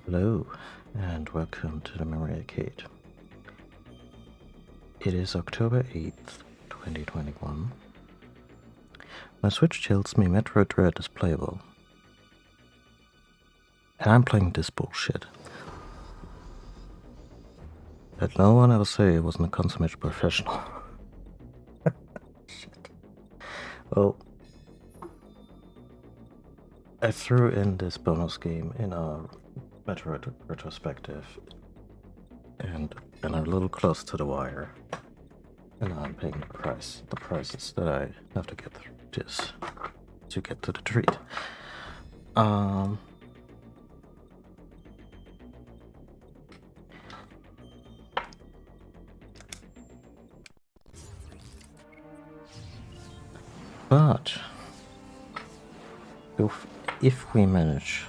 Hello, and welcome to the Memory Arcade. It is October 8th, 2021. My Switch tells me Metroid Dread is playable. And I'm playing this bullshit. Let no one ever say I wasn't a consummate professional. Shit. Well, I threw in this bonus game in our Metroid retrospective, and I'm a little close to the wire. And I'm paying the prices that I have to get through this to get to the treat. But if we manage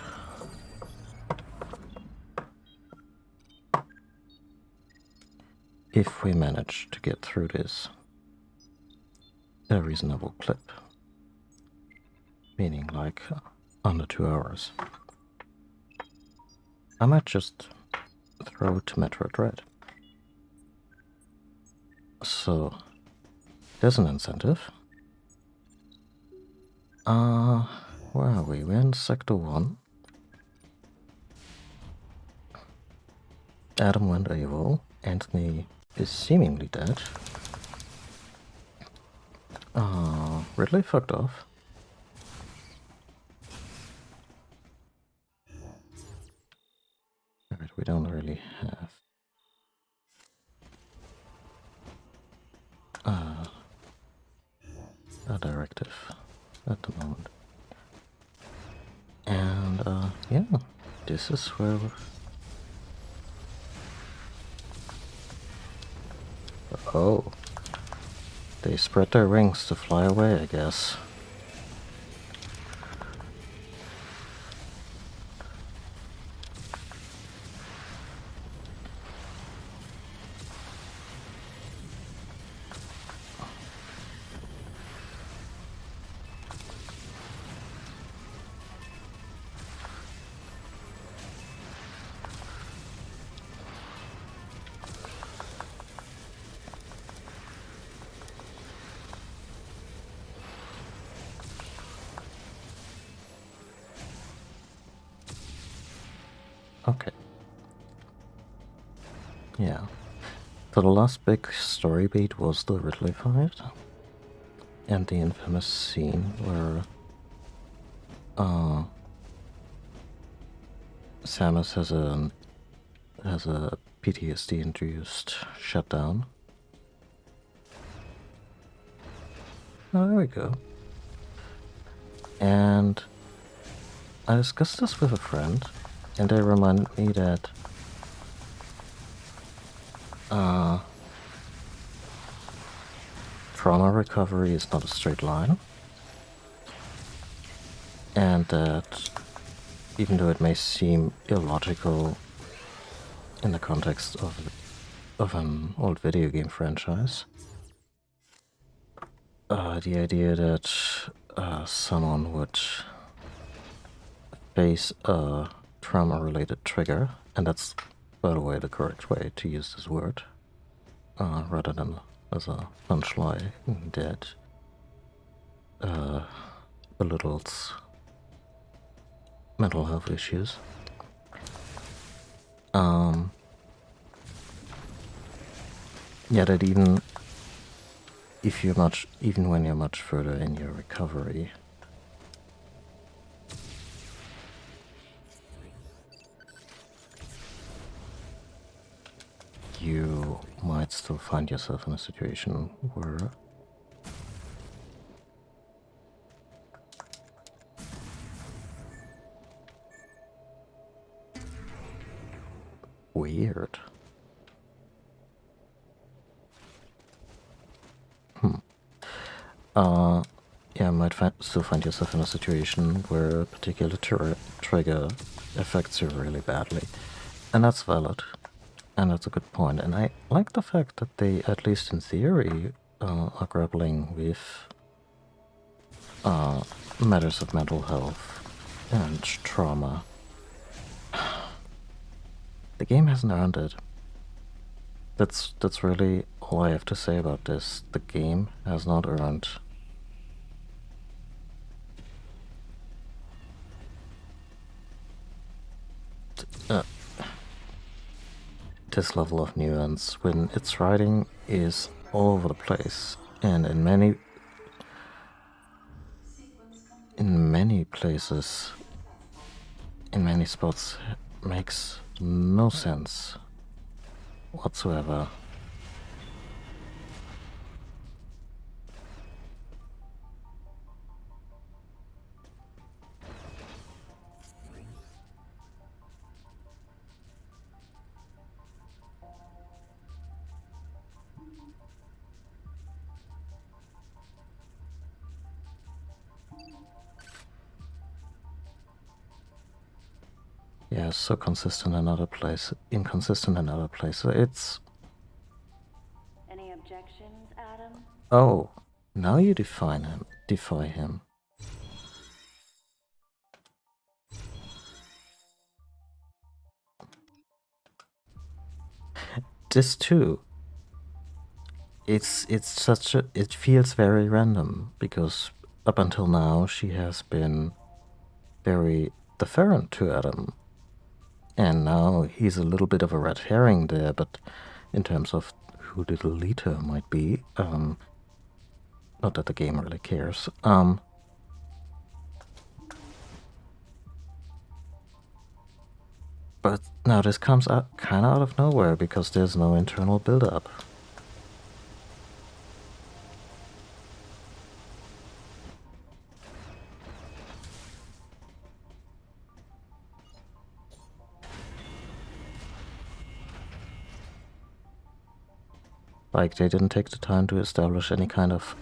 to get through this in a reasonable clip, meaning like under 2 hours, I might just throw to Metroid Dread. So there's an incentive. Where are we? We're in Sector 1. Adam went AWOL. Anthony is seemingly dead. Ridley fucked off. Alright, we don't really have a directive at the moment. And yeah, this is where oh, they spread their wings to fly away, I guess. Okay. Yeah. So the last big story beat was the Ridley fight. And the infamous scene where Samus has a PTSD induced shutdown. Oh, there we go. And I discussed this with a friend, and they remind me that trauma recovery is not a straight line, and that even though it may seem illogical in the context of an old video game franchise, the idea that someone would face a trauma-related trigger, and that's, by the way, the correct way to use this word, rather than as a punchline that belittles mental health issues. Yeah, that even when you're much further in your recovery, you might still find yourself in a situation where weird. Yeah, might still find yourself in a situation where a particular trigger affects you really badly. And that's valid. And that's a good point. And I like the fact that they, at least in theory, are grappling with matters of mental health and trauma. The game hasn't earned it. That's really all I have to say about this. The game has not earned this level of nuance when its writing is all over the place and in many places, in many spots, makes no sense whatsoever. Yeah, so consistent in other places, inconsistent in other places. It's... Any objections, Adam? Oh, now you defy him. This too. It's such a... It feels very random, because up until now she has been very deferent to Adam. And now he's a little bit of a red herring there, but in terms of who the leader might be, not that the game really cares. But now this comes out kind of out of nowhere because there's no internal build-up. Like, they didn't take the time to establish any kind of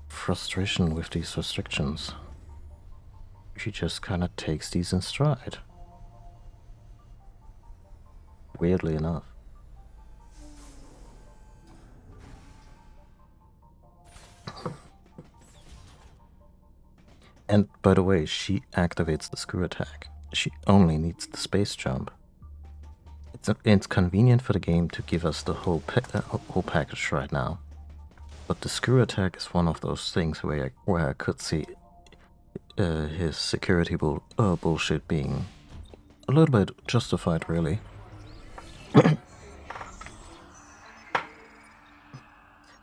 frustration with these restrictions. She just kind of takes these in stride. Weirdly enough. And by the way, she activates the screw attack. She only needs the space jump. It's convenient for the game to give us the whole package right now. But the screw attack is one of those things where I could see his security bullshit being a little bit justified, really.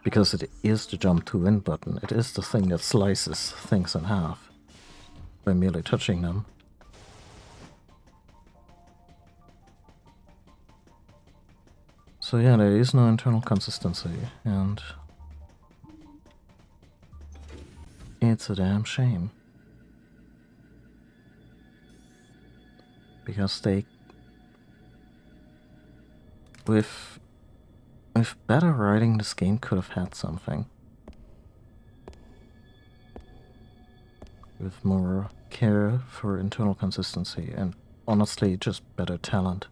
Because it is the jump to win button. It is the thing that slices things in half by merely touching them. So yeah, there is no internal consistency, and it's a damn shame. Because they... With better writing, this game could have had something. With more care for internal consistency and honestly just better talent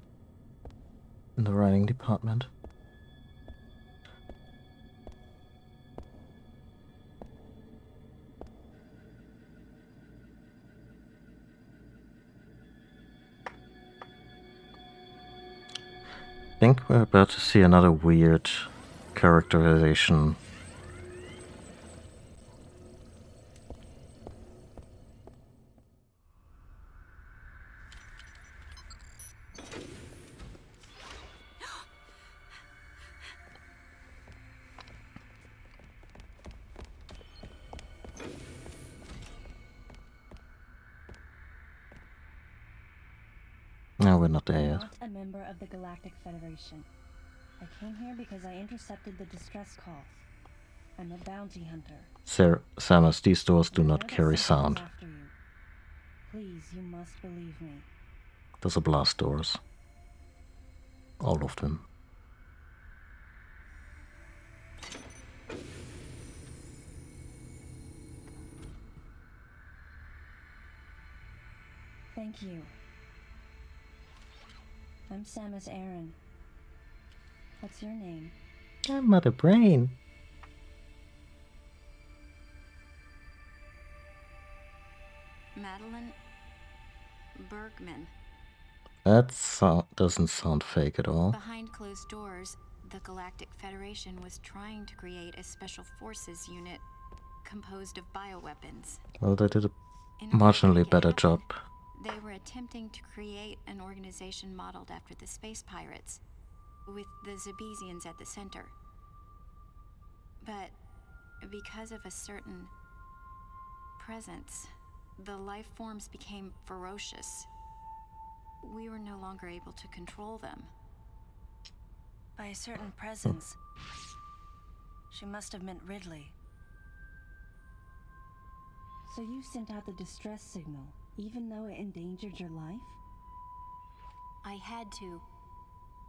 in the writing department. I think we're about to see another weird characterization. No, we're not there yet. Not a member of the Galactic Federation. I came here because I intercepted the distress calls. I'm a bounty hunter. Sir Samus, these doors do not carry sound. After you. Please, you must believe me. Those are blast doors. All of them. Thank you. I'm Samus Aran. What's your name? I'm Mother Brain. Madeline Bergman. That doesn't sound fake at all. Behind closed doors, the Galactic Federation was trying to create a special forces unit composed of bioweapons. Well, they did a In order to marginally make it better happen, job. they were attempting to create an organization modeled after the space pirates, with the Zebesians at the center. But because of a certain presence, the life forms became ferocious. We were no longer able to control them. By a certain presence, she must have meant Ridley. So you sent out the distress signal, even though it endangered your life? I had to.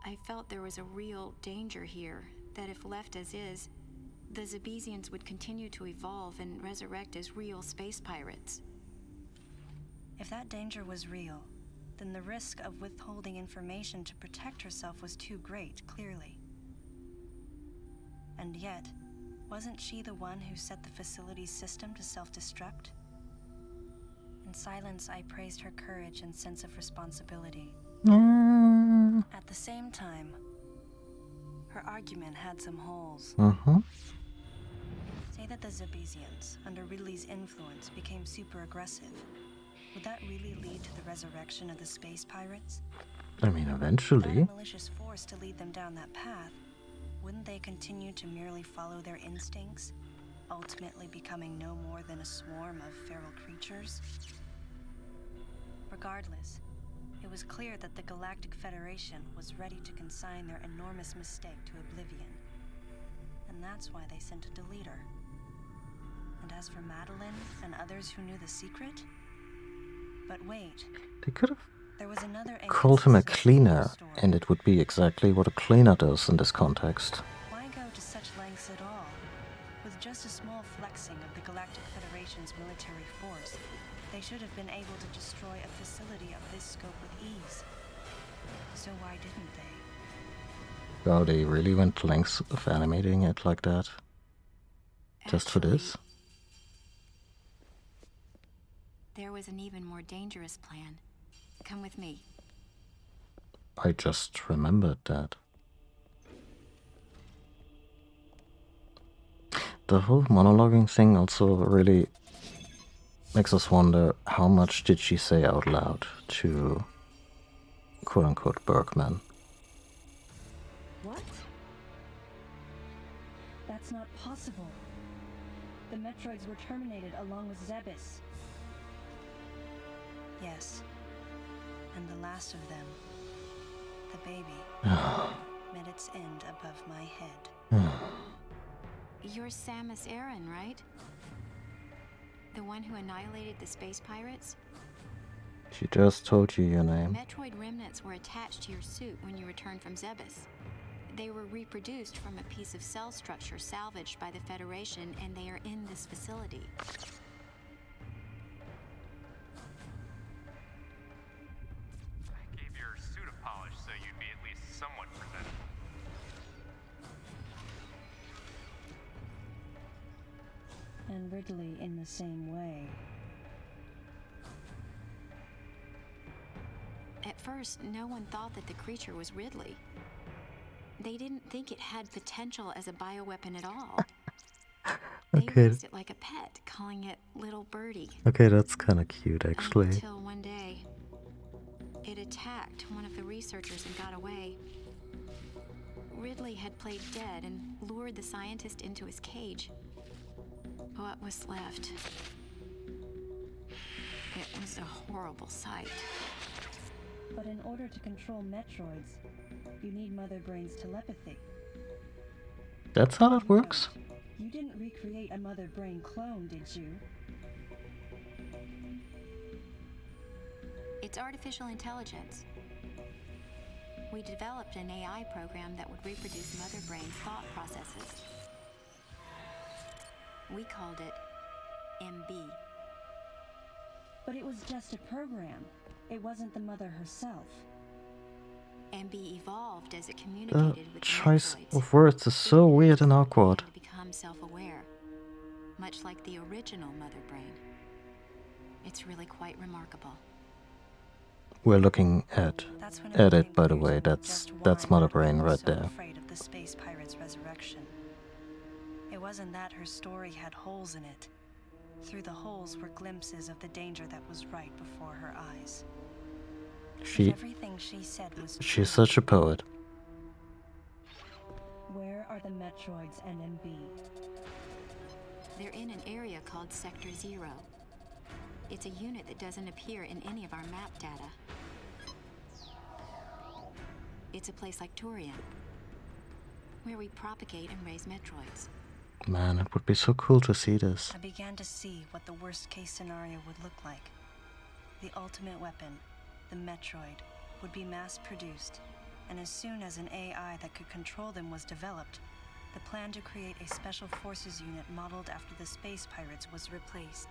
I felt there was a real danger here, that if left as is, the Zebesians would continue to evolve and resurrect as real space pirates. If that danger was real, then the risk of withholding information to protect herself was too great, clearly. And yet, wasn't she the one who set the facility's system to self-destruct? In silence, I praised her courage and sense of responsibility. At the same time, her argument had some holes. Say that the Zebesians, under Ridley's influence, became super aggressive. Would that really lead to the resurrection of the space pirates? I mean, Without eventually. a malicious force to lead them down that path, wouldn't they continue to merely follow their instincts, ultimately becoming no more than a swarm of feral creatures? Regardless, it was clear that the Galactic Federation was ready to consign their enormous mistake to oblivion. And that's why they sent a deleter. And as for Madeline and others who knew the secret? But wait, They could have there was another called him a inconsistency in the cleaner, story. and it would be exactly what a cleaner does in this context. Why go to such lengths at all? With just a small flexing of the Galactic Federation's military force, they should have been able to destroy a facility of this scope with ease. So why didn't they? Wow, they really went to lengths of animating it like that. Just for this? There was an even more dangerous plan. Come with me. I just remembered that. The whole monologuing thing also really makes us wonder how much did she say out loud to quote-unquote Bergman. What? That's not possible. The Metroids were terminated along with Zebes. Yes. And the last of them, the baby, met its end above my head. You're Samus Aran, right? The one who annihilated the space pirates? She just told you your name. Metroid remnants were attached to your suit when you returned from Zebes. They were reproduced from a piece of cell structure salvaged by the Federation, and they are in this facility. I gave your suit a polish so you'd be at least somewhat presentable. And Ridley in the same way. At first, no one thought that the creature was Ridley. They didn't think it had potential as a bioweapon at all. They Okay. raised it like a pet, calling it Little Birdie. Okay, that's kind of cute, actually. Until one day, it attacked one of the researchers and got away. Ridley had played dead and lured the scientist into his cage. What was left? It was a horrible sight. But in order to control Metroids, you need Mother Brain's telepathy. That's how that works? You didn't recreate a Mother Brain clone, did you? It's artificial intelligence. We developed an AI program that would reproduce Mother Brain's thought processes. We called it MB. But it was just a program. It wasn't the mother herself. MB evolved as it The communicated with the choice Metroids. of words is so weird and awkward. To become self-aware, much like the original Mother Brain. It's really quite remarkable. We're looking at That's when it, became by the clear way. to me That's just why Mother Madeline Brain was right so there. afraid of the space pirate's resurrection. It wasn't that her story had holes in it. Through the holes were glimpses of the danger that was right before her eyes. If everything she said was true, She's such a poet. where are the Metroids NMB? They're in an area called Sector 0. It's a unit that doesn't appear in any of our map data. It's a place like Turian, where we propagate and raise Metroids. Man, it would be so cool to see this. I began to see what the worst-case scenario would look like. The ultimate weapon, the Metroid, would be mass-produced, and as soon as an AI that could control them was developed, the plan to create a special forces unit modeled after the space pirates was replaced.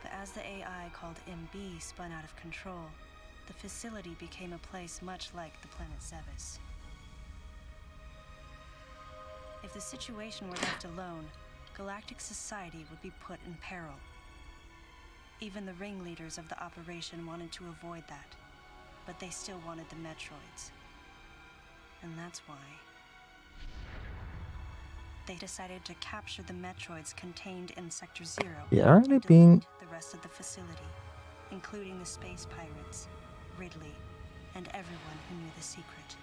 But as the AI called MB spun out of control, the facility became a place much like the planet Zevis. If the situation were left alone, galactic society would be put in peril. Even the ringleaders of the operation wanted to avoid that, but they still wanted the Metroids. And that's why they decided to capture the Metroids contained in Sector 0 Yeah, are they and being... delete the rest of the facility, including the space pirates, Ridley, and everyone who knew the secret.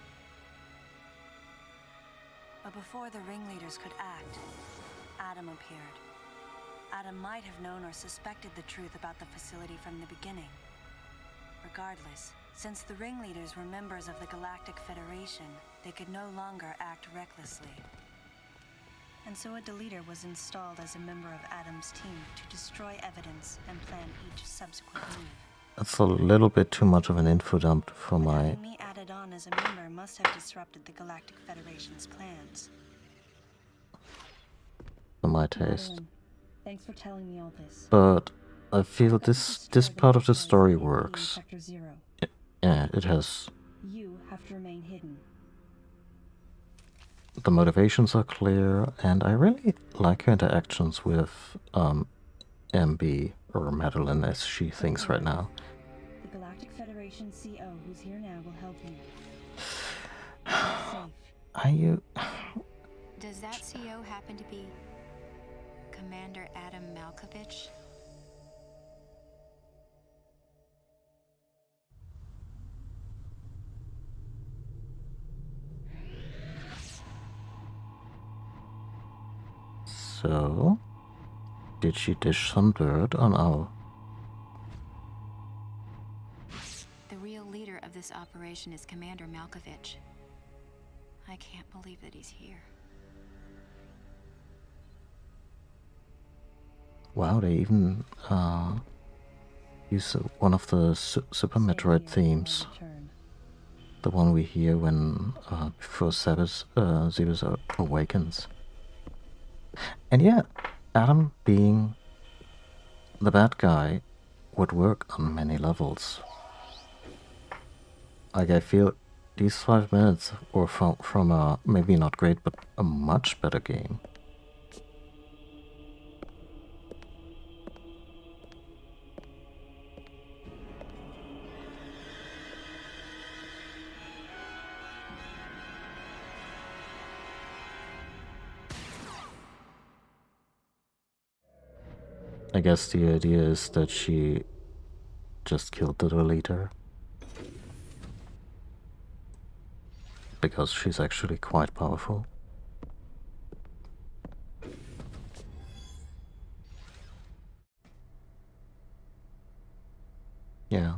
But before the ringleaders could act, Adam appeared. Adam might have known or suspected the truth about the facility from the beginning. Regardless, since the ringleaders were members of the Galactic Federation, they could no longer act recklessly. And so a deleter was installed as a member of Adam's team to destroy evidence and plan each subsequent move. That's a little bit too much of an info dump for Having me added on as a member must have disrupted the Galactic Federation's plans. taste. Madeline, thanks for telling me all this. But I feel this part of the story works. Sector 0. Yeah, it has... You have to remain hidden. The motivations are clear, and I really like her interactions with MB, or Madeline as she thinks right now. The Galactic Federation CO who's here now will help you. Safe. Are you... Does that CO happen to be Commander Adam Malkovich? So... Did she dish some dirt on our... The real leader of this operation is Commander Malkovich. I can't believe that he's here. Wow, they even use one of the Super Metroid themes. The one we hear when before Zebus awakens. And yeah, Adam being the bad guy would work on many levels. Like, I feel these 5 minutes were from a maybe not great but a much better game. I guess the idea is that she just killed the deleter. Because she's actually quite powerful. Yeah,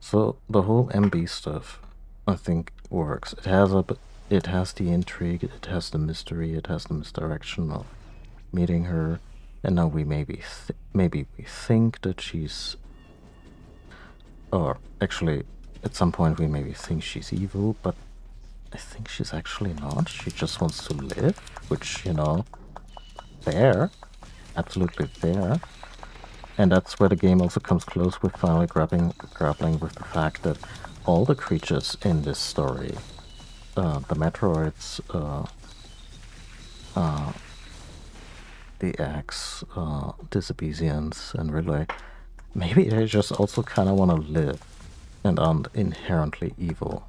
so the whole MB stuff, I think, works. It has the intrigue, it has the mystery, it has the misdirection of meeting her, and now we maybe we think that she's, or actually, at some point we maybe think she's evil, but I think she's actually not. She just wants to live, which, you know, fair, absolutely fair. And that's where the game also comes close with finally grappling with the fact that all the creatures in this story, the Metroids, the X, the Zebesians, and Ridley, maybe they just also kind of want to live and aren't inherently evil.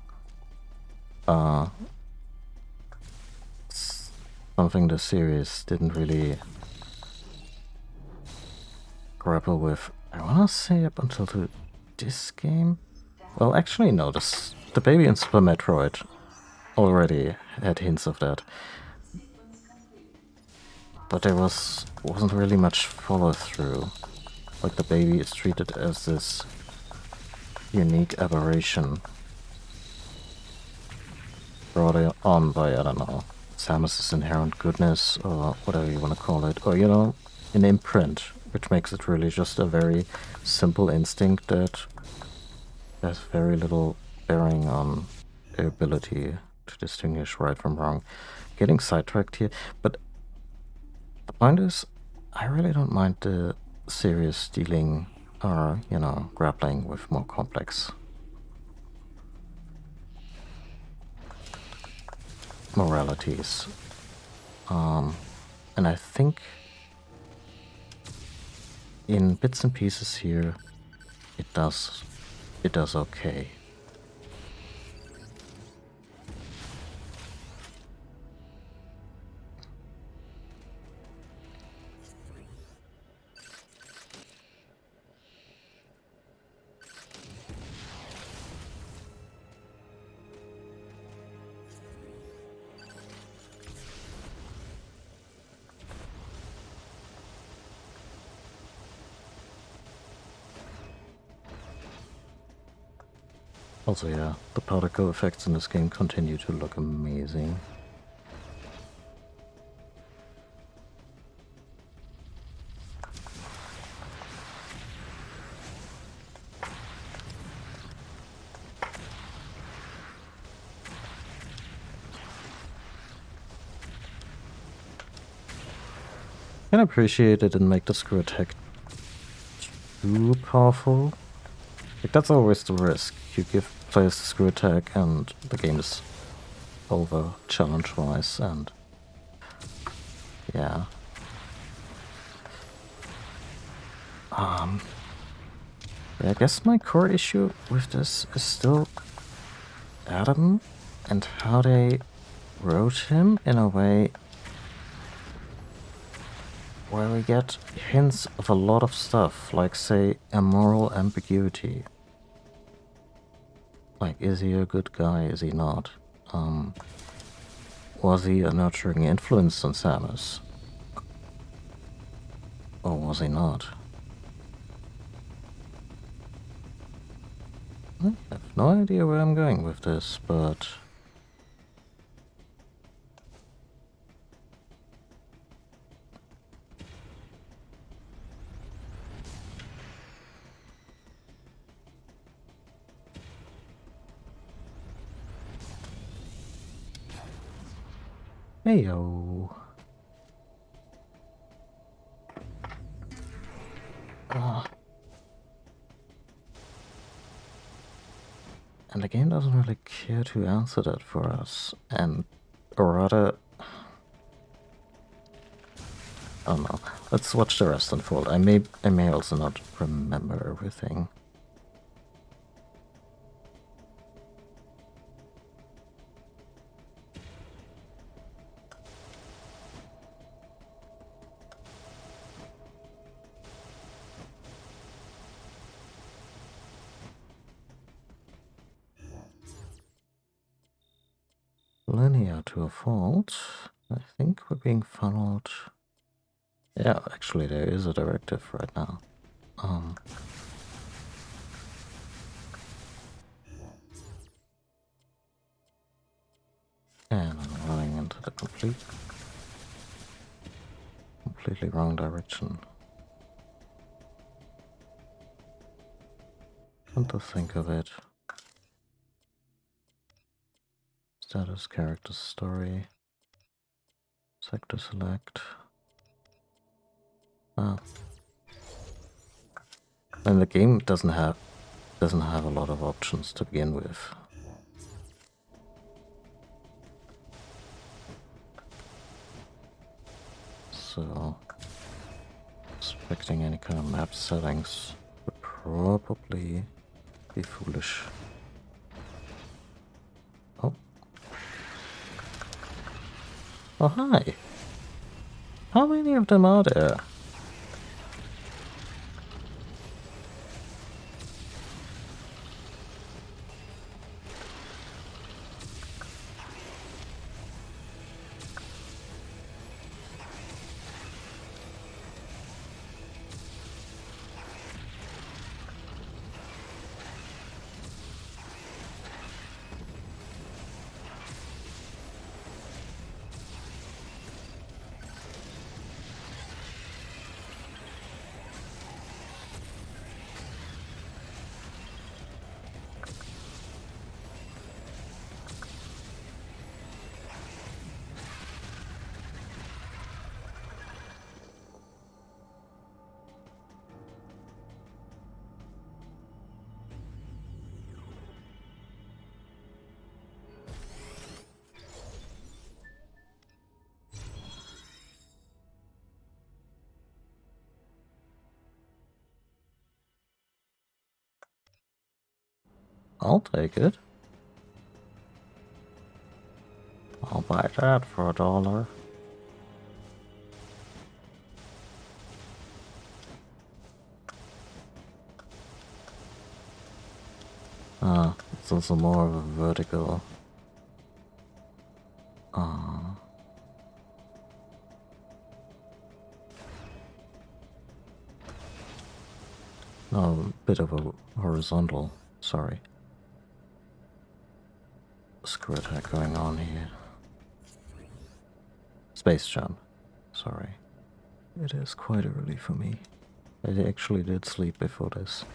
Something the series didn't really grapple with, I want to say, up until this game. Well, actually, no, the baby in Super Metroid already had hints of that. But there wasn't really much follow-through. Like, the baby is treated as this unique aberration brought on by, I don't know, Samus's inherent goodness, or whatever you want to call it. Or, you know, an imprint, which makes it really just a very simple instinct that has very little bearing on their ability to distinguish right from wrong. Getting sidetracked here, but the point is, I really don't mind the series dealing or, you know, grappling with more complex moralities. And I think in bits and pieces here, it does okay. Also, yeah, the particle effects in this game continue to look amazing. I can appreciate it and make the screw attack too powerful. Like, that's always the risk. You give players the screw attack and the game is over challenge-wise, and yeah. I guess my core issue with this is still Adam and how they wrote him in a way where we get hints of a lot of stuff, like, say, a moral ambiguity. Like, is he a good guy, is he not? Was he a nurturing influence on Samus? Or was he not? I have no idea where I'm going with this, but... Heyo. And the game doesn't really care to answer that for us, or rather, I don't know. Let's watch the rest unfold. I may also not remember everything. Linear to a fault. I think we're being funneled. Yeah, actually there is a directive right now. And I'm running into the completely wrong direction. Come to think of it. Status, character, story. Sector select. And the game doesn't have a lot of options to begin with. So expecting any kind of map settings would probably be foolish. Oh. Oh, hi. How many of them are there? I'll take it. I'll buy that for $1. Ah, it's also more of a vertical. Ah. No, a bit of a horizontal, sorry. Screw attack going on here. Space jump, sorry. It is quite early for me. I actually did sleep before this.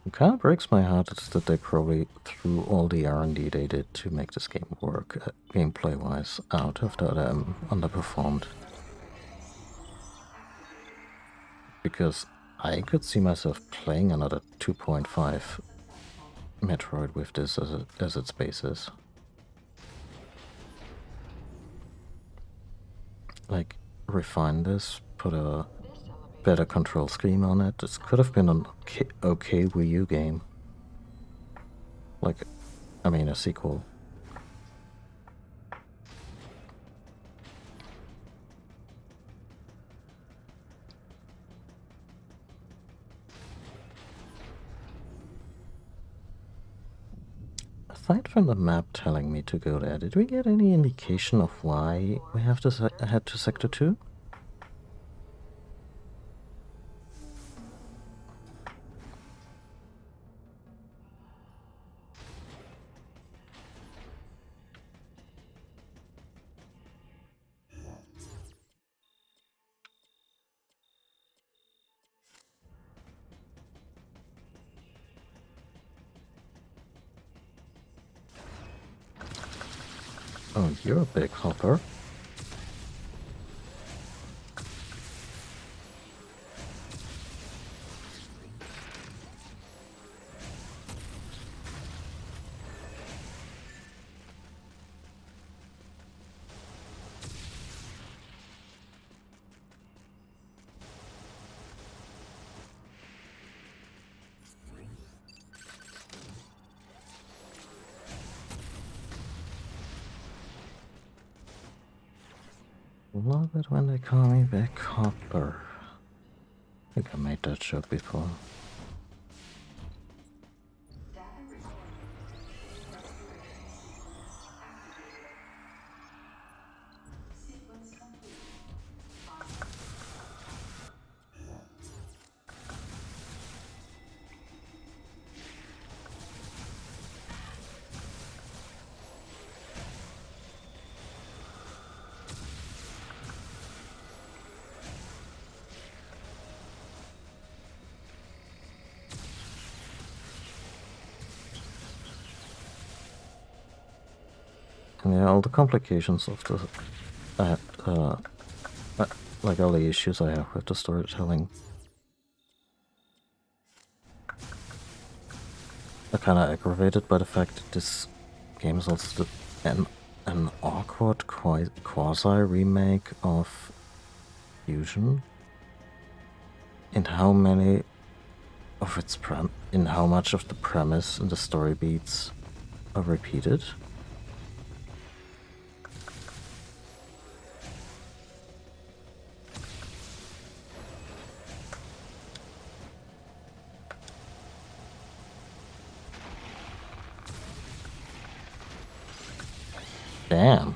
What kind of breaks my heart is that they probably threw all the R&D they did to make this game work, gameplay-wise, out after underperformed. Because I could see myself playing another 2.5 Metroid with this as its basis. Like, refine this, put a better control scheme on it. This could have been an okay Wii U game. Like, I mean, a sequel. Aside from the map telling me to go there, did we get any indication of why we have to head to Sector 2? Oh, you're a big hopper. Love it when they call me Big Hopper. I think I made that joke before. Yeah, all the complications of the, like all the issues I have with the storytelling kind of aggravated by the fact that this game is also an awkward quasi remake of Fusion. In how many of its in how much of the premise and the story beats are repeated. Damn.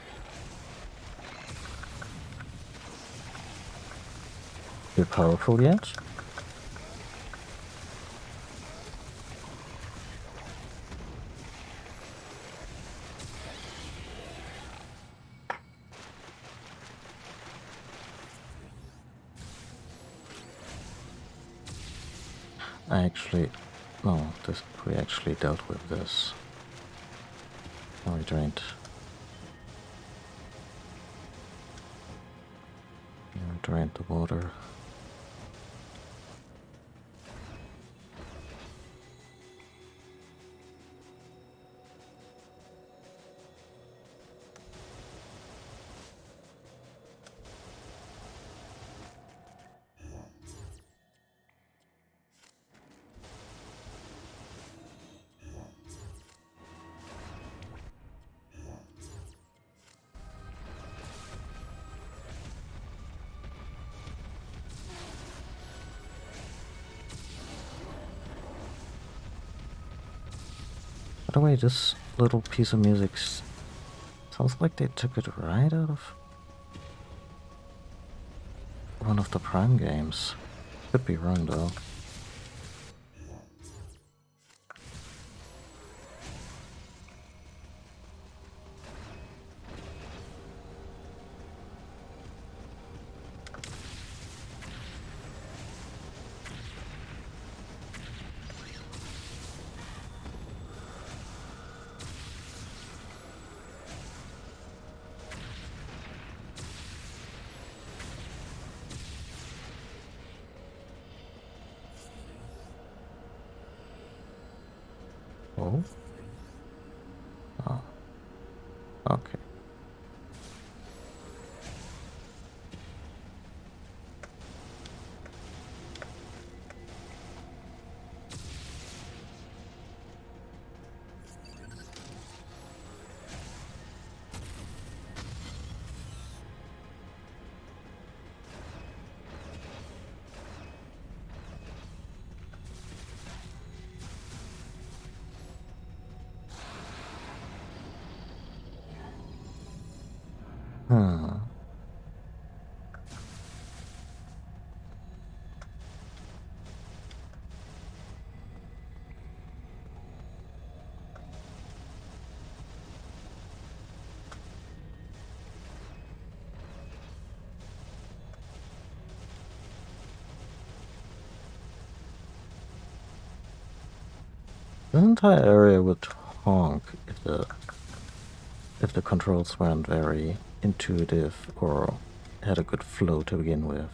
You're powerful yet? We actually dealt with this. Oh, we drained. Yeah, we drained the water. By the way, this little piece of music sounds like they took it right out of one of the Prime games. Could be wrong though. Oh? Oh. Okay. Hmm. The entire area would honk if the controls weren't very intuitive or had a good flow to begin with.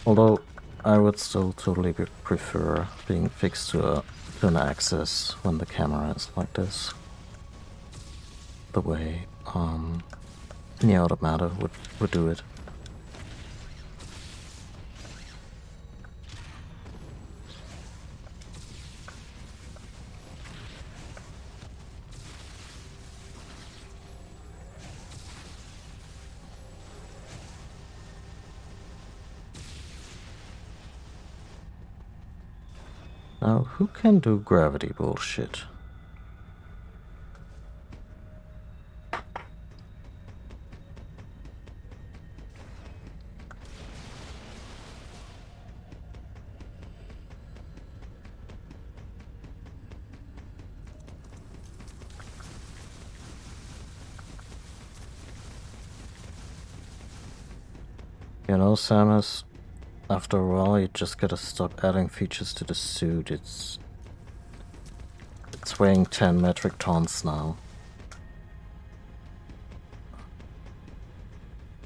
Although I would still totally prefer being fixed to an axis when the camera is like this. The way Nier Automata would do it. Now, who can do gravity bullshit? You know, Samus, after a while, you just gotta stop adding features to the suit. It's weighing 10 metric tons now.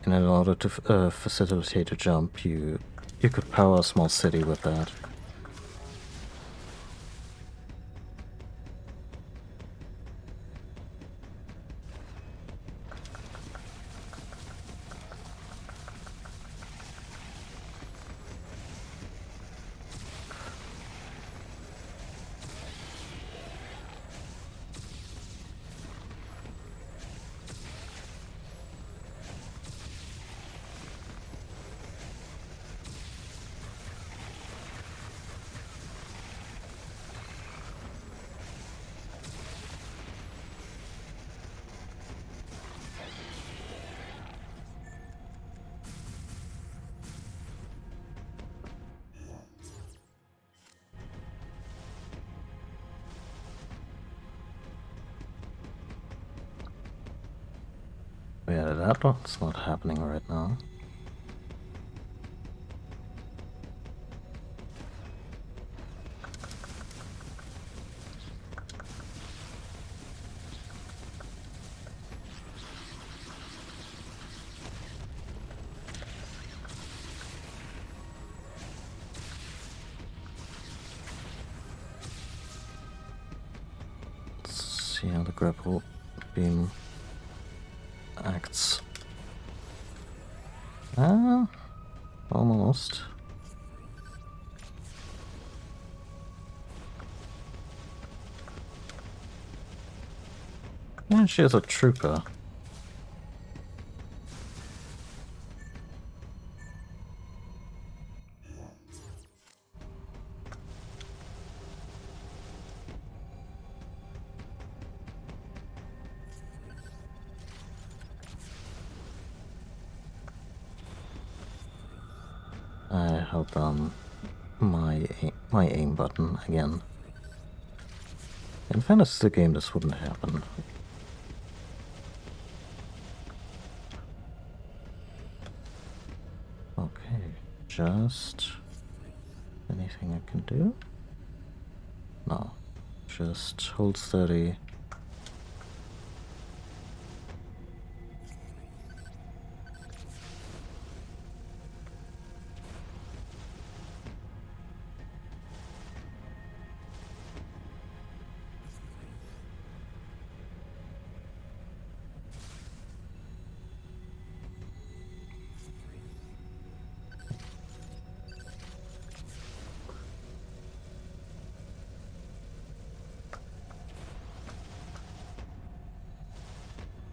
And in order to facilitate a jump, you could power a small city with that. Yeah, that one's not happening right now. Let's see how the grapple beam acts. Ah, almost. Yeah, she is a trooper. I held down my aim button again. In fairness to the game, this wouldn't happen. Okay, just anything I can do? No, just hold steady.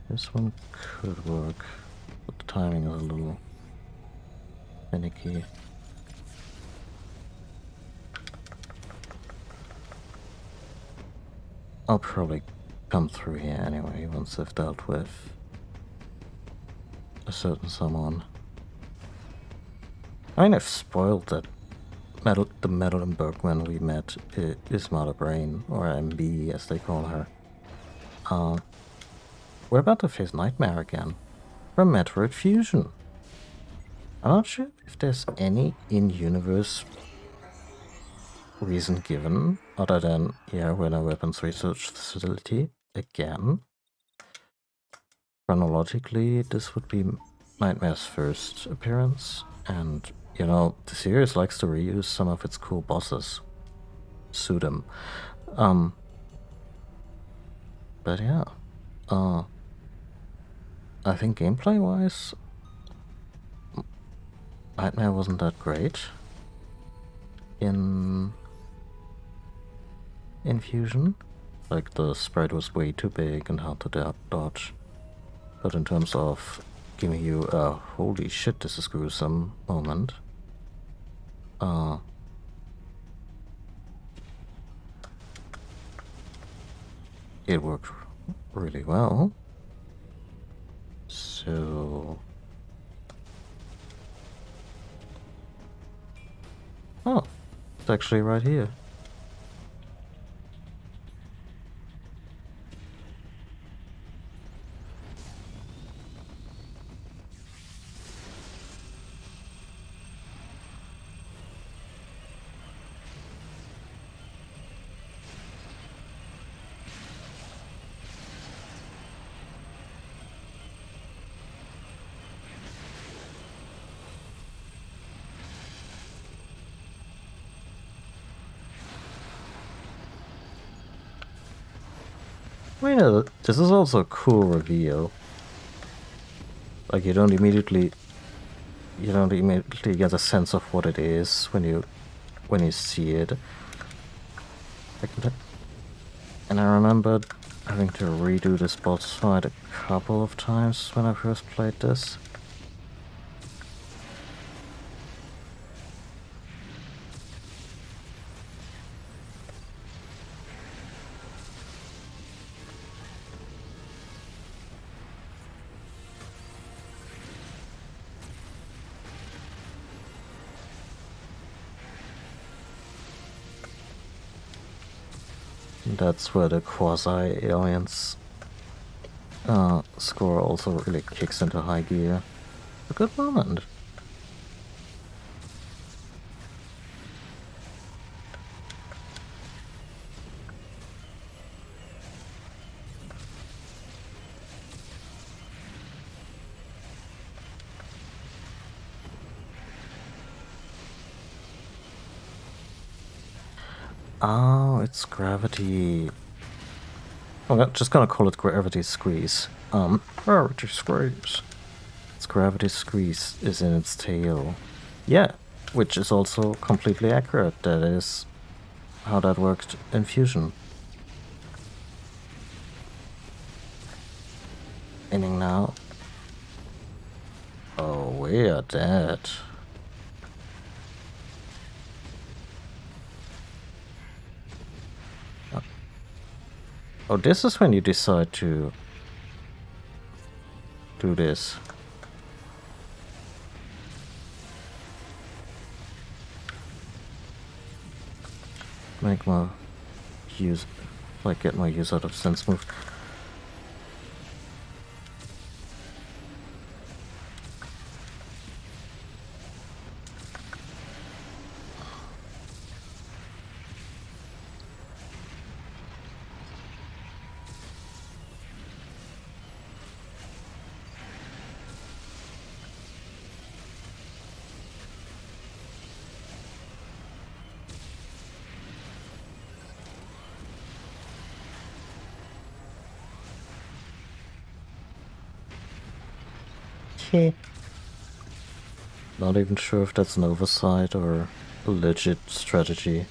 This one could work, but the timing is a little finicky. I'll probably come through here anyway once I've dealt with a certain someone. I mean, I've spoiled that the Madeline Bergman we met is Mother Brain, or MB as they call her. We're about to face Nightmare again from Metroid Fusion. I'm not sure if there's any in-universe reason given other than, yeah, we're in a weapons research facility again. Chronologically, this would be Nightmare's first appearance, and, you know, the series likes to reuse some of its cool bosses. Sue them. But yeah, I think gameplay-wise, Nightmare wasn't that great in Fusion. Like, the sprite was way too big and hard to dodge. But in terms of giving you a holy shit, this is gruesome moment, it worked really well. So... oh, it's actually right here. Well, yeah, this is also a cool reveal. Like you don't immediately get a sense of what it is when you see it. Like, and I remember having to redo this boss fight a couple of times when I first played this. That's where the quasi-aliens score also really kicks into high gear. A good moment. Oh, it's gravity. I'm just gonna call it gravity squeeze. Gravity squeeze. Its gravity squeeze is in its tail. Yeah, which is also completely accurate. That is how that worked in Fusion. Inning now. Oh, we are dead. Oh, this is when you decide to do this. Make my use, like get my use out of sense move. Okay. Not even sure if that's an oversight or a legit strategy.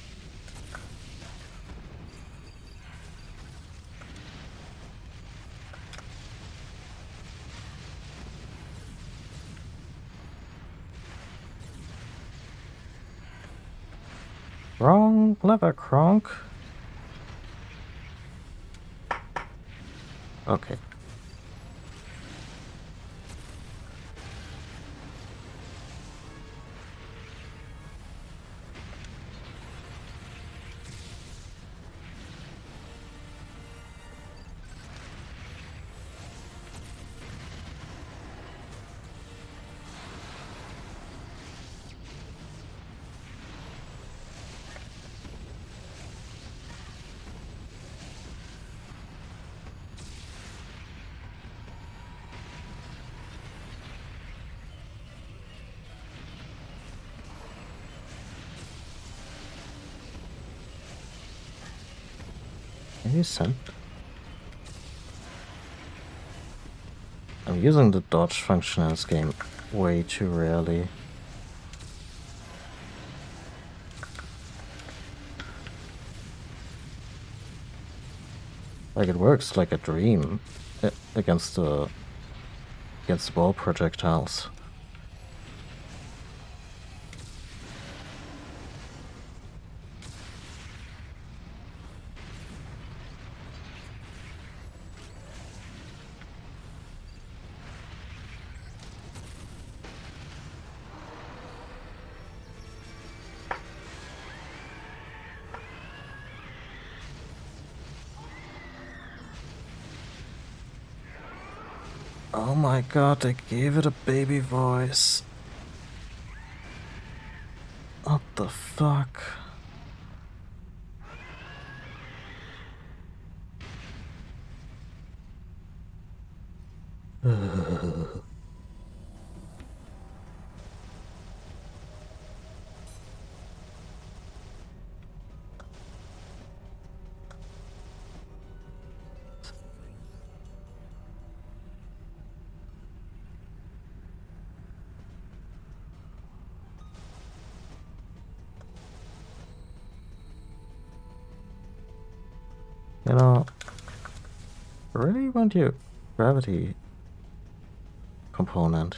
Wrong lever, Kronk. Okay. Maybe sent. I'm using the dodge function in this game way too rarely. Like it works like a dream against the ball projectiles. Oh my god, they gave it a baby voice. What the fuck? You know, I really want your gravity component.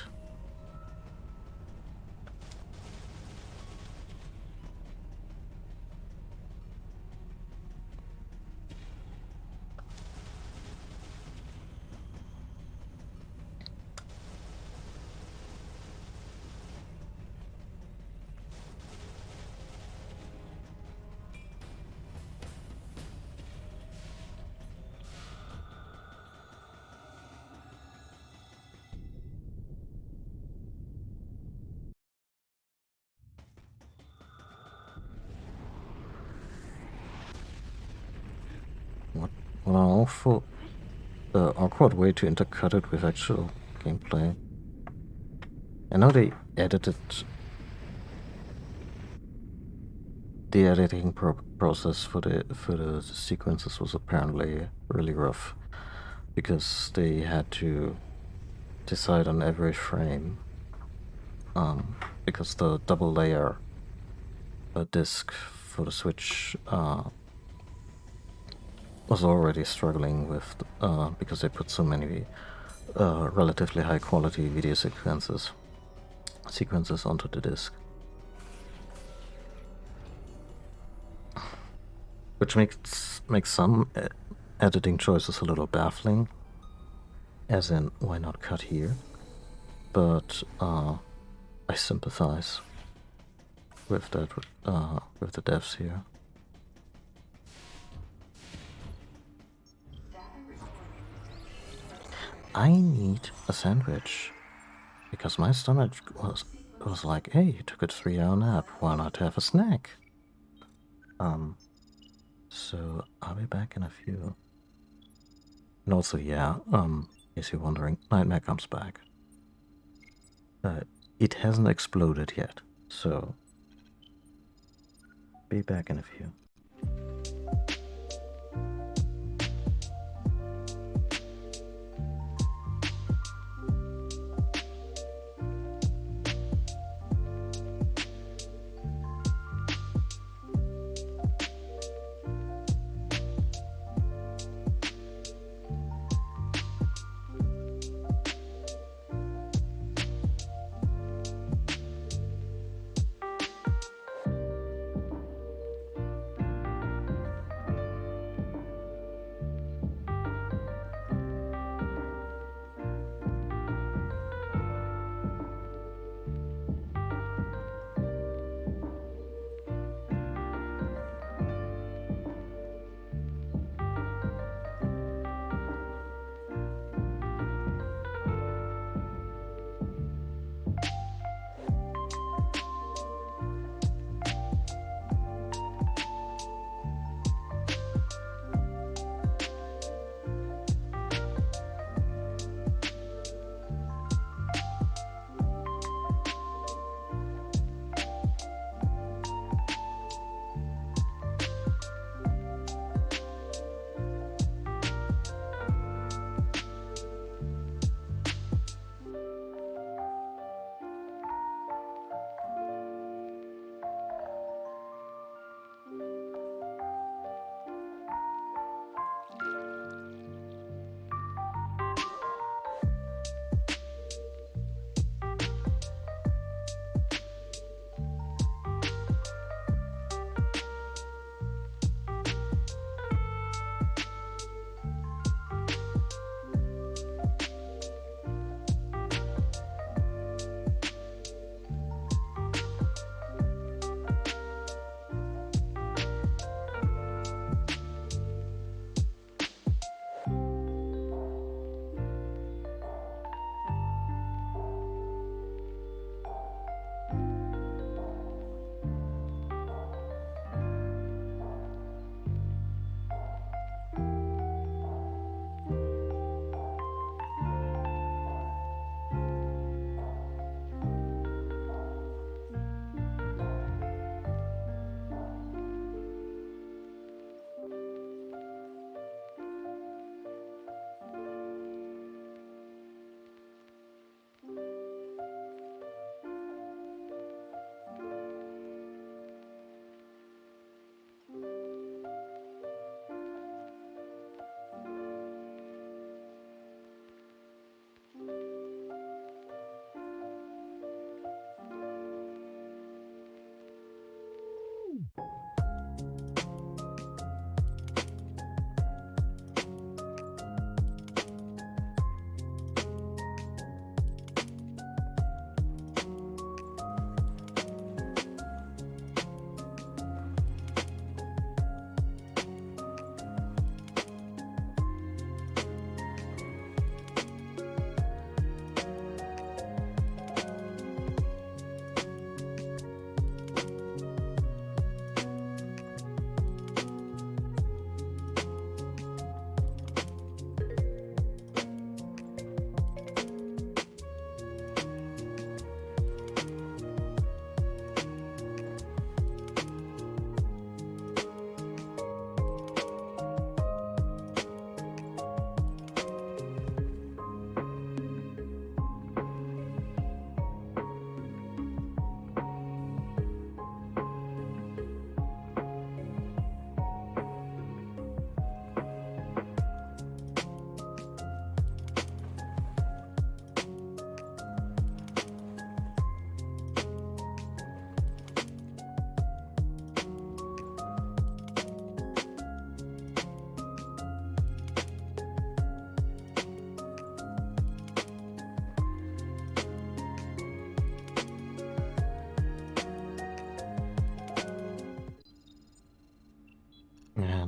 What an awful, awkward way to intercut it with actual gameplay. I know they edited. The editing process for the sequences was apparently really rough because they had to decide on every frame. Because the double layer disc for the Switch was already struggling with because they put so many relatively high quality video sequences onto the disc, which makes some editing choices a little baffling, as in why not cut here, but I sympathize with that with the devs here. I need a sandwich because my stomach was like, hey, you took a 3-hour nap, why not have a snack? So I'll be back in a few. And also, yeah, in case you're wondering, Nightmare comes back. It hasn't exploded yet, so be back in a few.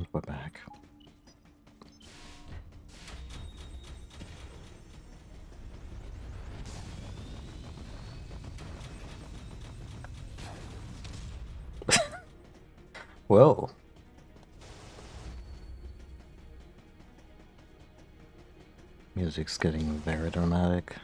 And we're back. Whoa. Music's getting very dramatic.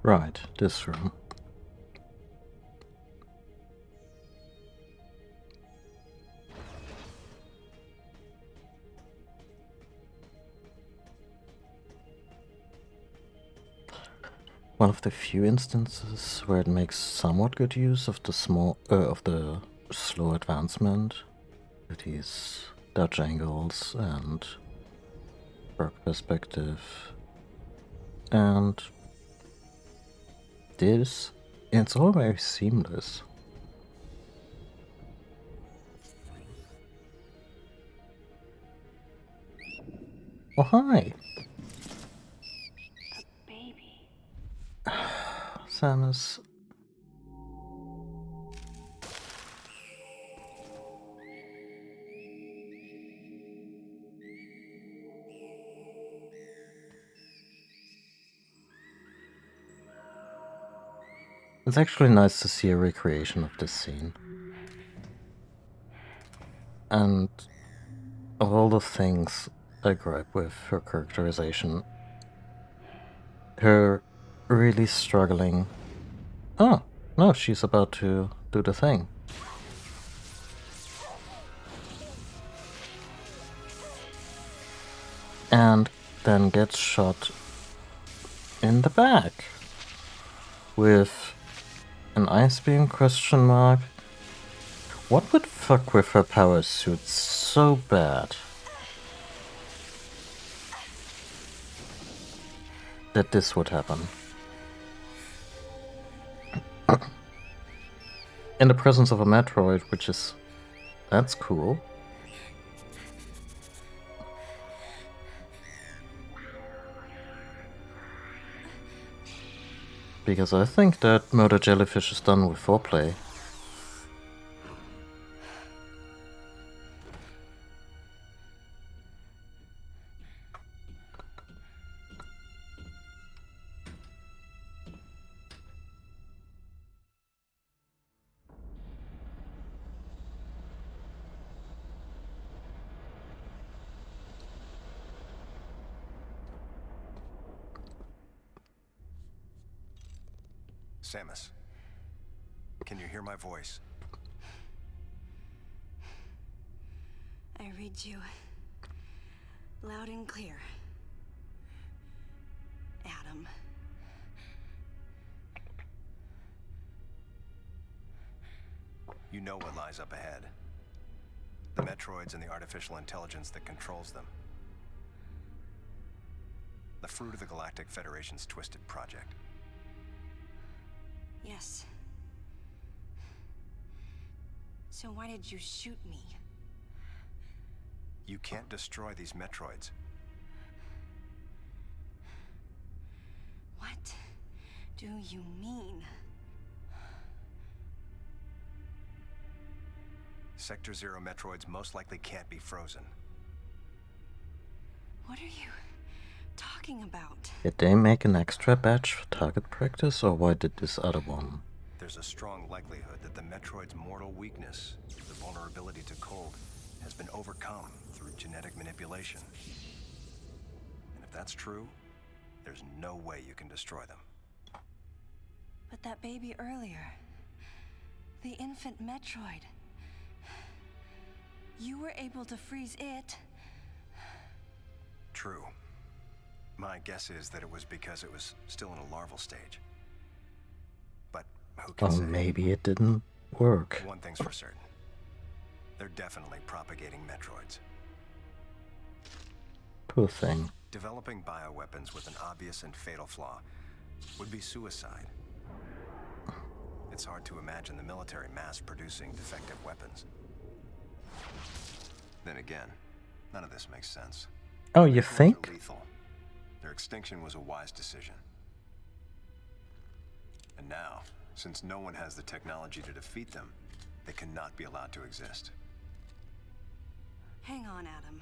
Right, this room. One of the few instances where it makes somewhat good use of the slow advancement with these Dutch angles and perspective, and this, it's all very seamless. Oh, hi! A baby. Samus. It's actually nice to see a recreation of this scene. And of all the things I gripe with her characterization, her really struggling. Oh, no, she's about to do the thing. And then gets shot in the back with an ice beam question mark. What would fuck with her power suit so bad that this would happen? In the presence of a Metroid, which is... that's cool. Because I think that Murder Jellyfish is done with foreplay. Samus, can you hear my voice? I read you loud and clear, Adam. You know what lies up ahead. The Metroids and the artificial intelligence that controls them. The fruit of the Galactic Federation's twisted project. Yes. So why did you shoot me? You can't destroy these Metroids. What do you mean? Sector Zero Metroids most likely can't be frozen. What are you talking about? Did they make an extra batch for target practice, or why did this other one? There's a strong likelihood that the Metroid's mortal weakness, the vulnerability to cold, has been overcome through genetic manipulation. And if that's true, there's no way you can destroy them. But that baby earlier, the infant Metroid, you were able to freeze it. True. My guess is that it was because it was still in a larval stage. But who can Or say? maybe it didn't work. One thing's for certain. They're definitely propagating Metroids. Poor thing. Developing bioweapons with an obvious and fatal flaw would be suicide. It's hard to imagine the military mass-producing defective weapons. Then again, none of this makes sense. Oh, you Microbes are think? lethal. Their extinction was a wise decision. And now, since no one has the technology to defeat them, they cannot be allowed to exist. Hang on, Adam.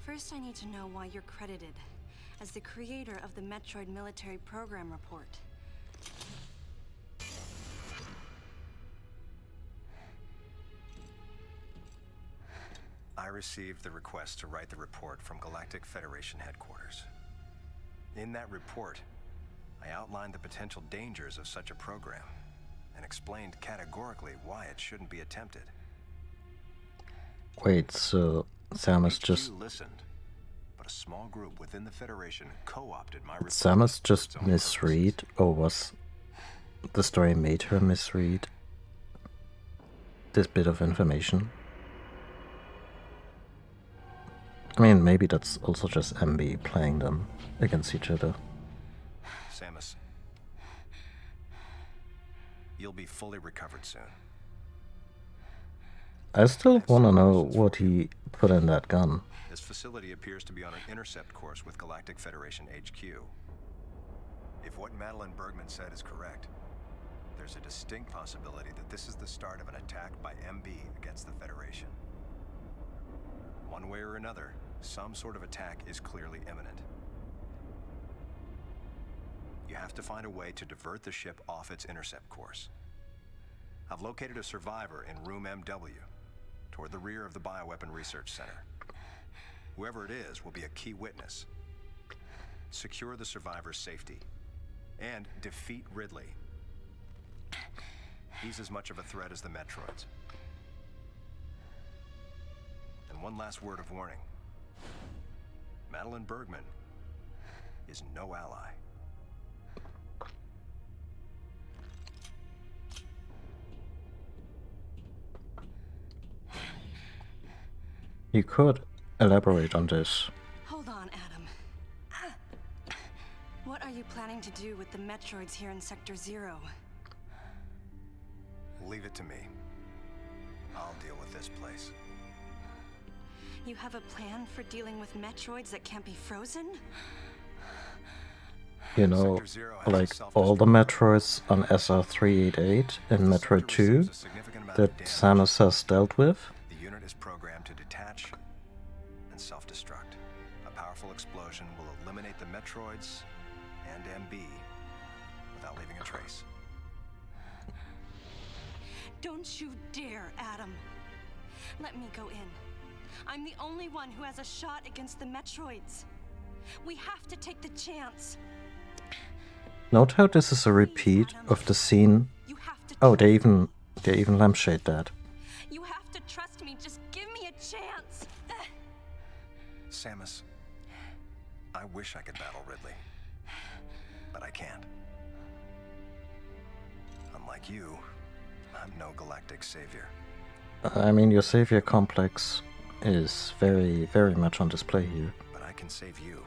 First, I need to know why you're credited as the creator of the Metroid Military Program Report. I received the request to write the report from Galactic Federation headquarters. In that report, I outlined the potential dangers of such a program and explained categorically why it shouldn't be attempted. Wait, so Samus just HQ listened, but a small group within the Federation co-opted my report. Samus for just its own misread, purposes. or was the story made her misread this bit of information? I mean, maybe that's also just MB playing them against each other. Samus, you'll be fully recovered soon. I still wanna know what he put in that gun. This facility appears to be on an intercept course with Galactic Federation HQ. If what Madeline Bergman said is correct, there's a distinct possibility that this is the start of an attack by MB against the Federation. One way or another, some sort of attack is clearly imminent. You have to find a way to divert the ship off its intercept course. I've located a survivor in room MW, toward the rear of the Bioweapon Research Center. Whoever it is will be a key witness. Secure the survivor's safety, and defeat Ridley. He's as much of a threat as the Metroids. And one last word of warning. Madeline Bergman is no ally. You could elaborate on this. Hold on, Adam. What are you planning to do with the Metroids here in Sector 0? Leave it to me. I'll deal with this place. You have a plan for dealing with Metroids that can't be frozen? You know, Sector 0 has a like self-destruct all the Metroids on SR388 in Metroid 2 receives a significant amount of that damage. Samus has dealt with. The unit is programmed to detach and self-destruct. A powerful explosion will eliminate the Metroids and MB without leaving a trace. Don't you dare, Adam. Let me go in. I'm the only one who has a shot against the Metroids. We have to take the chance. Note how this is a repeat of the scene. You have to Oh, they even lampshade that. You have to trust me. Just give me a chance. Samus, I wish I could battle Ridley, but I can't. Unlike you, I'm no galactic savior. I mean, your savior complex is very, very much on display here. But I can save you.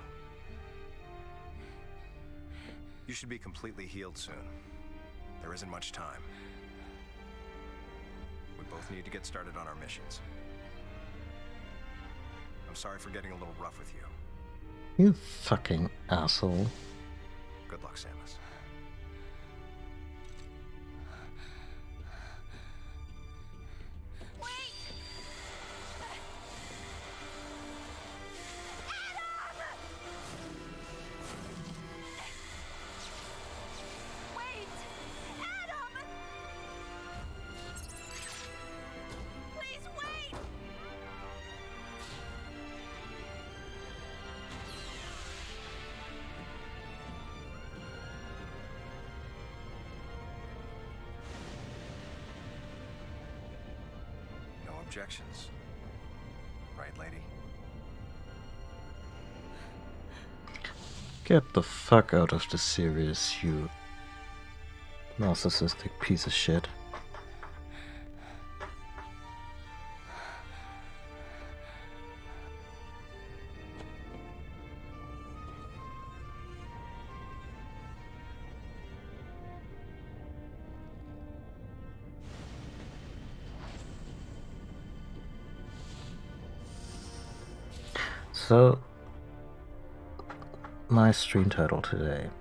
You should be completely healed soon. There isn't much time. We both need to get started on our missions. I'm sorry for getting a little rough with you. You fucking asshole. Good luck, Samus. Wait! Wait! Adam! Please wait! No objections. Right, lady? Get the fuck out of the series, you narcissistic piece of shit. So, my stream title today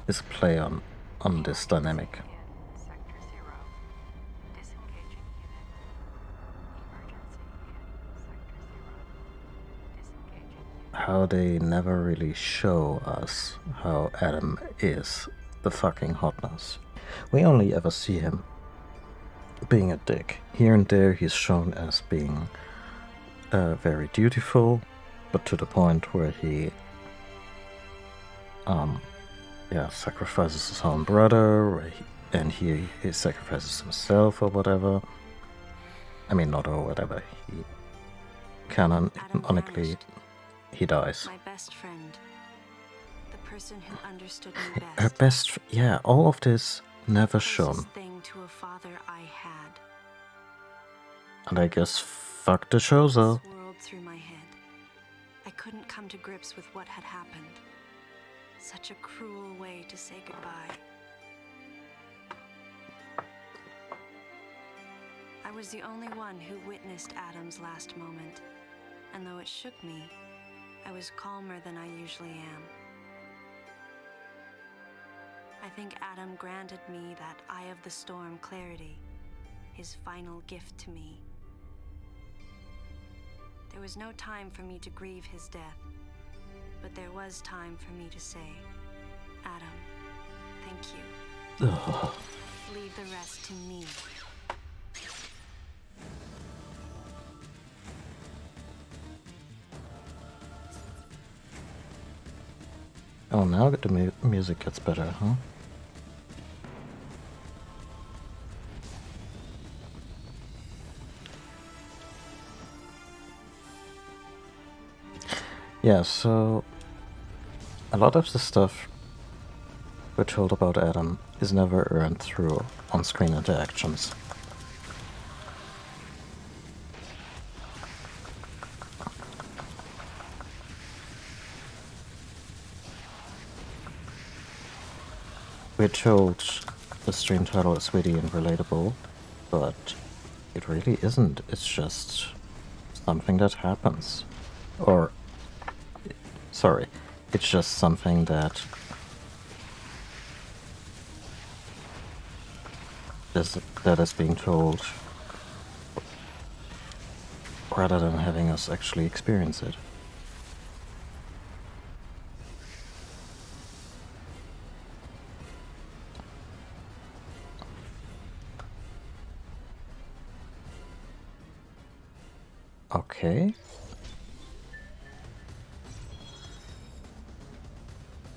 is a play on this dynamic. How they never really show us how Adam is the fucking hotness. We only ever see him being a dick. Here and there he's shown as being very dutiful, but to the point where he sacrifices his own brother, and he sacrifices himself or whatever. I mean, not or whatever. He canonically he dies. My best friend, the person who understood me best. Her best, yeah. All of this never shown. Closest thing to a father I had. And I guess fuck the show though. Swirled through my head. I couldn't come to grips with what had happened. Such a cruel way to say goodbye. I was the only one who witnessed Adam's last moment, and though it shook me, I was calmer than I usually am. I think Adam granted me that eye of the storm clarity, his final gift to me. There was no time for me to grieve his death, but there was time for me to say, Adam, thank you. Ugh. Leave the rest to me. Oh, now the music gets better, huh? Yeah, so a lot of the stuff we're told about Adam is never earned through on-screen interactions. We're told the stream title is witty and relatable, but it really isn't. It's just something that happens. Or, sorry, it's just something that is being told rather than having us actually experience it. Okay.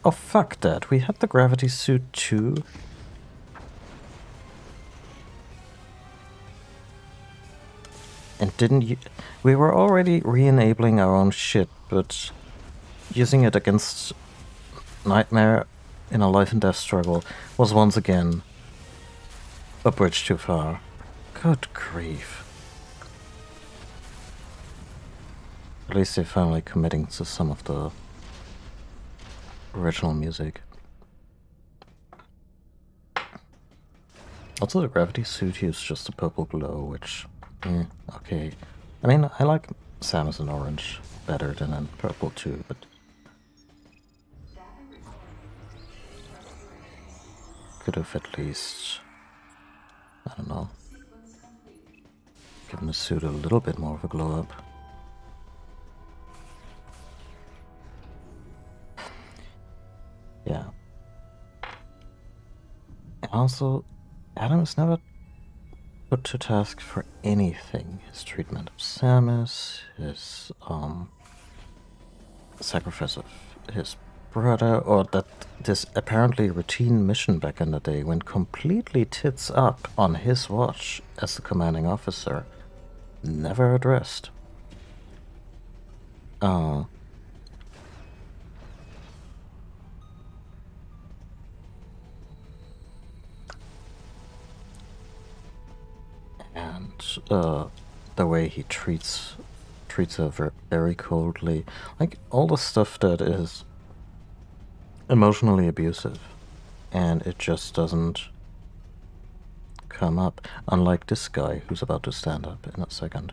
Oh, fuck that. We had the gravity suit too. And didn't you... We were already re-enabling our own shit, but using it against Nightmare in a life and death struggle was once again a bridge too far. Good grief. At least they're finally committing to some of the original music. Also, the gravity suit used just a purple glow, which, okay. I mean, I like Samus in orange better than in purple too, but could have at least, I don't know, given the suit a little bit more of a glow up. Yeah. Also, Adam is never put to task for anything. His treatment of Samus, his sacrifice of his brother, or that this apparently routine mission back in the day went completely tits up on his watch as the commanding officer. Never addressed. And the way he treats her very coldly, like all the stuff that is emotionally abusive, and it just doesn't come up, unlike this guy who's about to stand up in a second.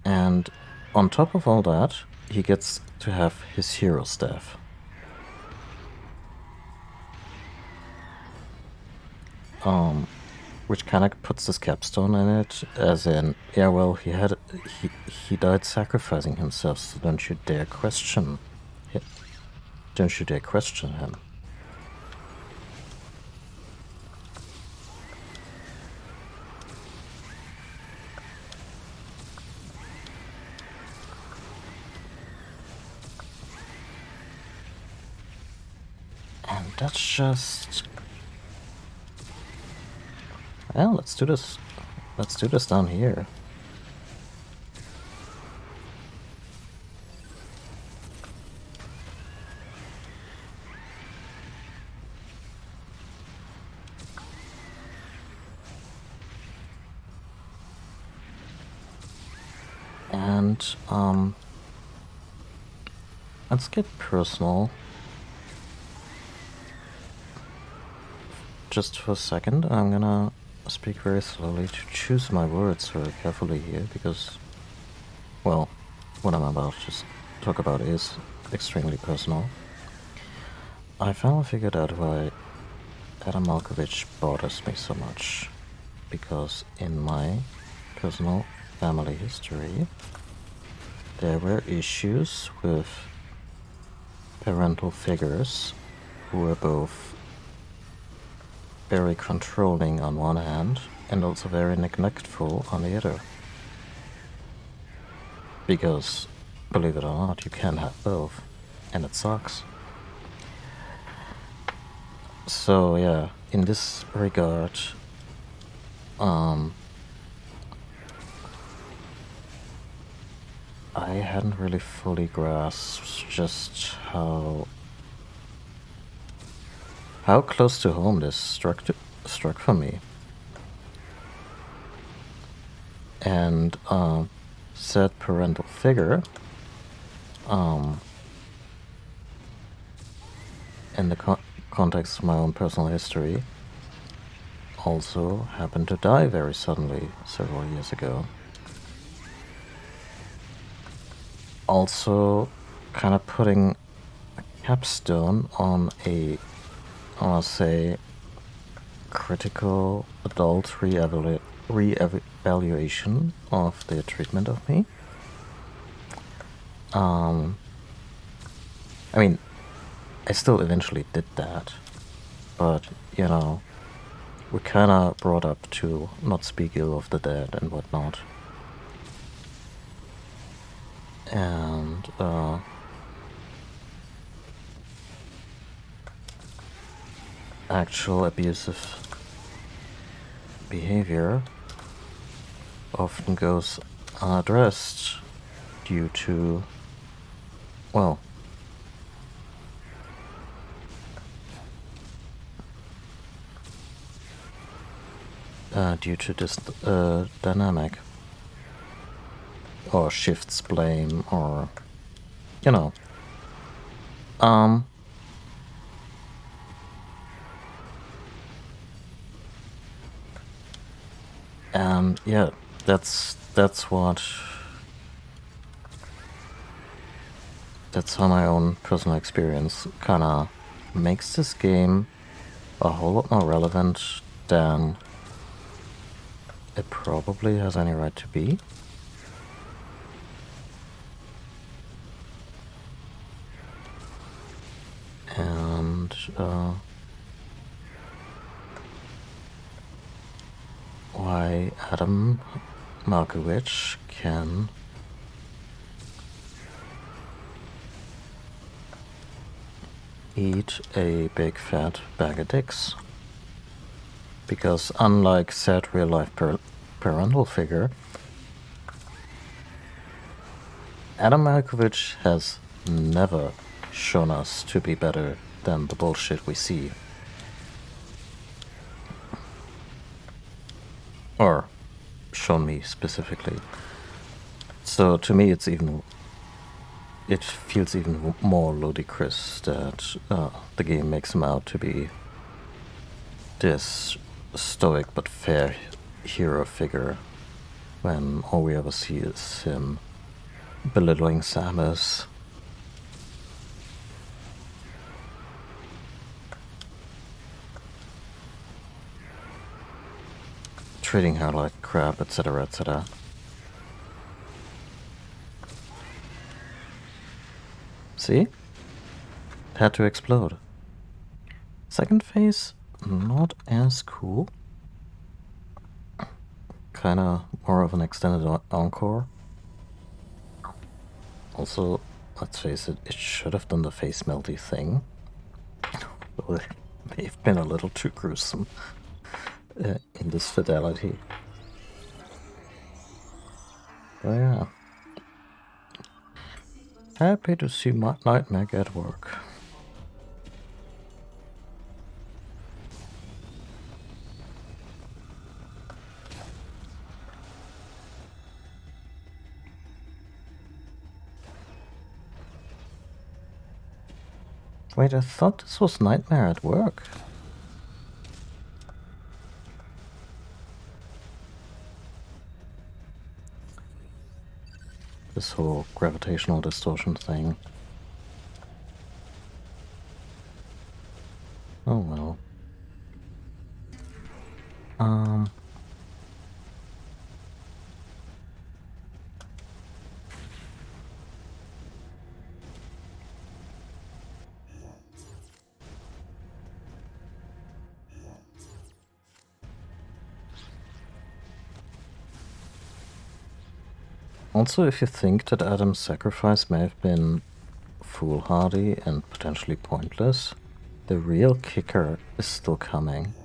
And on top of all that, he gets to have his hero staff. Which kind of puts this capstone in it, as in, yeah, well, he died sacrificing himself, so don't you dare question him. Don't you dare question him. And that's just... Well, let's do this. Let's do this down here. And, let's get personal. Just for a second, I'm gonna speak very slowly to choose my words very carefully here, because, well, what I'm about to talk about is extremely personal. I finally figured out why Adam Malkovich bothers me so much, because in my personal family history, there were issues with parental figures who were both very controlling on one hand and also very neglectful on the other. Because, believe it or not, you can have both, and it sucks. So yeah, in this regard, I hadn't really fully grasped just how close to home this struck for me. And said parental figure, in the context of my own personal history, also happened to die very suddenly several years ago. Also kind of putting a capstone on a, I want to say, critical adult re-evaluation of their treatment of me. I mean, I still eventually did that, but, you know, we're kind of brought up to not speak ill of the dead and whatnot. And, actual abusive behavior often goes unaddressed due to, well, due to this dynamic, or shifts blame, or, you know, and yeah, that's how my own personal experience kinda makes this game a whole lot more relevant than it probably has any right to be. And why Adam Malkovich can eat a big fat bag of dicks. Because unlike said real-life parental figure, Adam Malkovich has never shown us to be better than the bullshit we see. Or shown me specifically. So to me it feels even more ludicrous that the game makes him out to be this stoic but fair hero figure when all we ever see is him belittling Samus. Treating her like crap, etc., etc. See? It had to explode. Second phase, not as cool. Kinda more of an extended encore. Also, let's face it, it should have done the face melty thing. They've been a little too gruesome in this fidelity. But yeah. Happy to see my Nightmare at work. Wait, I thought this was Nightmare at Work. This whole gravitational distortion thing. Oh well. Also, if you think that Adam's sacrifice may have been foolhardy and potentially pointless, the real kicker is still coming.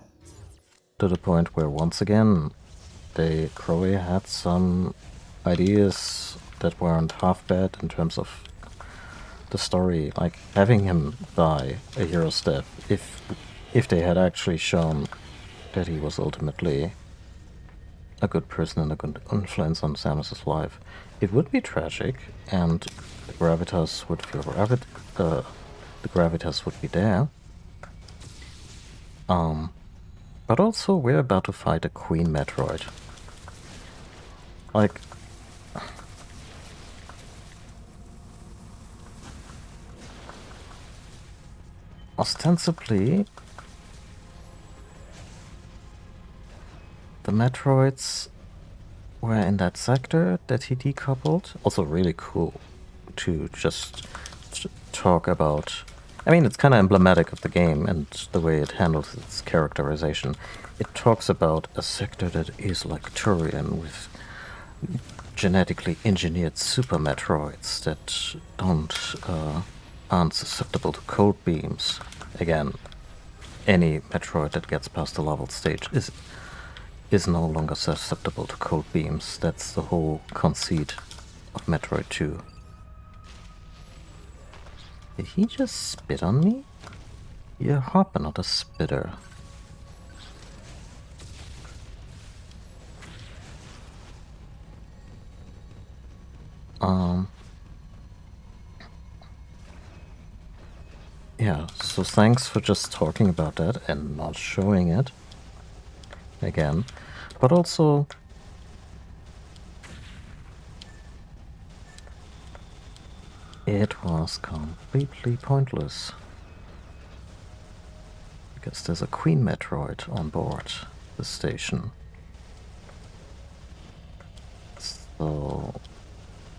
To the point where, once again, Crowley had some ideas that weren't half bad in terms of the story, like having him die a hero's death, if they had actually shown that he was ultimately a good person and a good influence on Samus's life, it would be tragic, and the gravitas would feel the gravitas would be there. But also we're about to fight a Queen Metroid. Like, ostensibly, the Metroids were in that sector that he decoupled. Also really cool to just talk about. I mean, it's kind of emblematic of the game and the way it handles its characterization. It talks about a sector that is like Turian, with genetically engineered super Metroids that aren't susceptible to cold beams. Again, any Metroid that gets past the level stage is no longer susceptible to cold beams. That's the whole conceit of Metroid 2. Did he just spit on me? You're a hopper, not a spitter. Yeah, so thanks for just talking about that and not showing it again. But also, it was completely pointless. Because there's a Queen Metroid on board the station. So,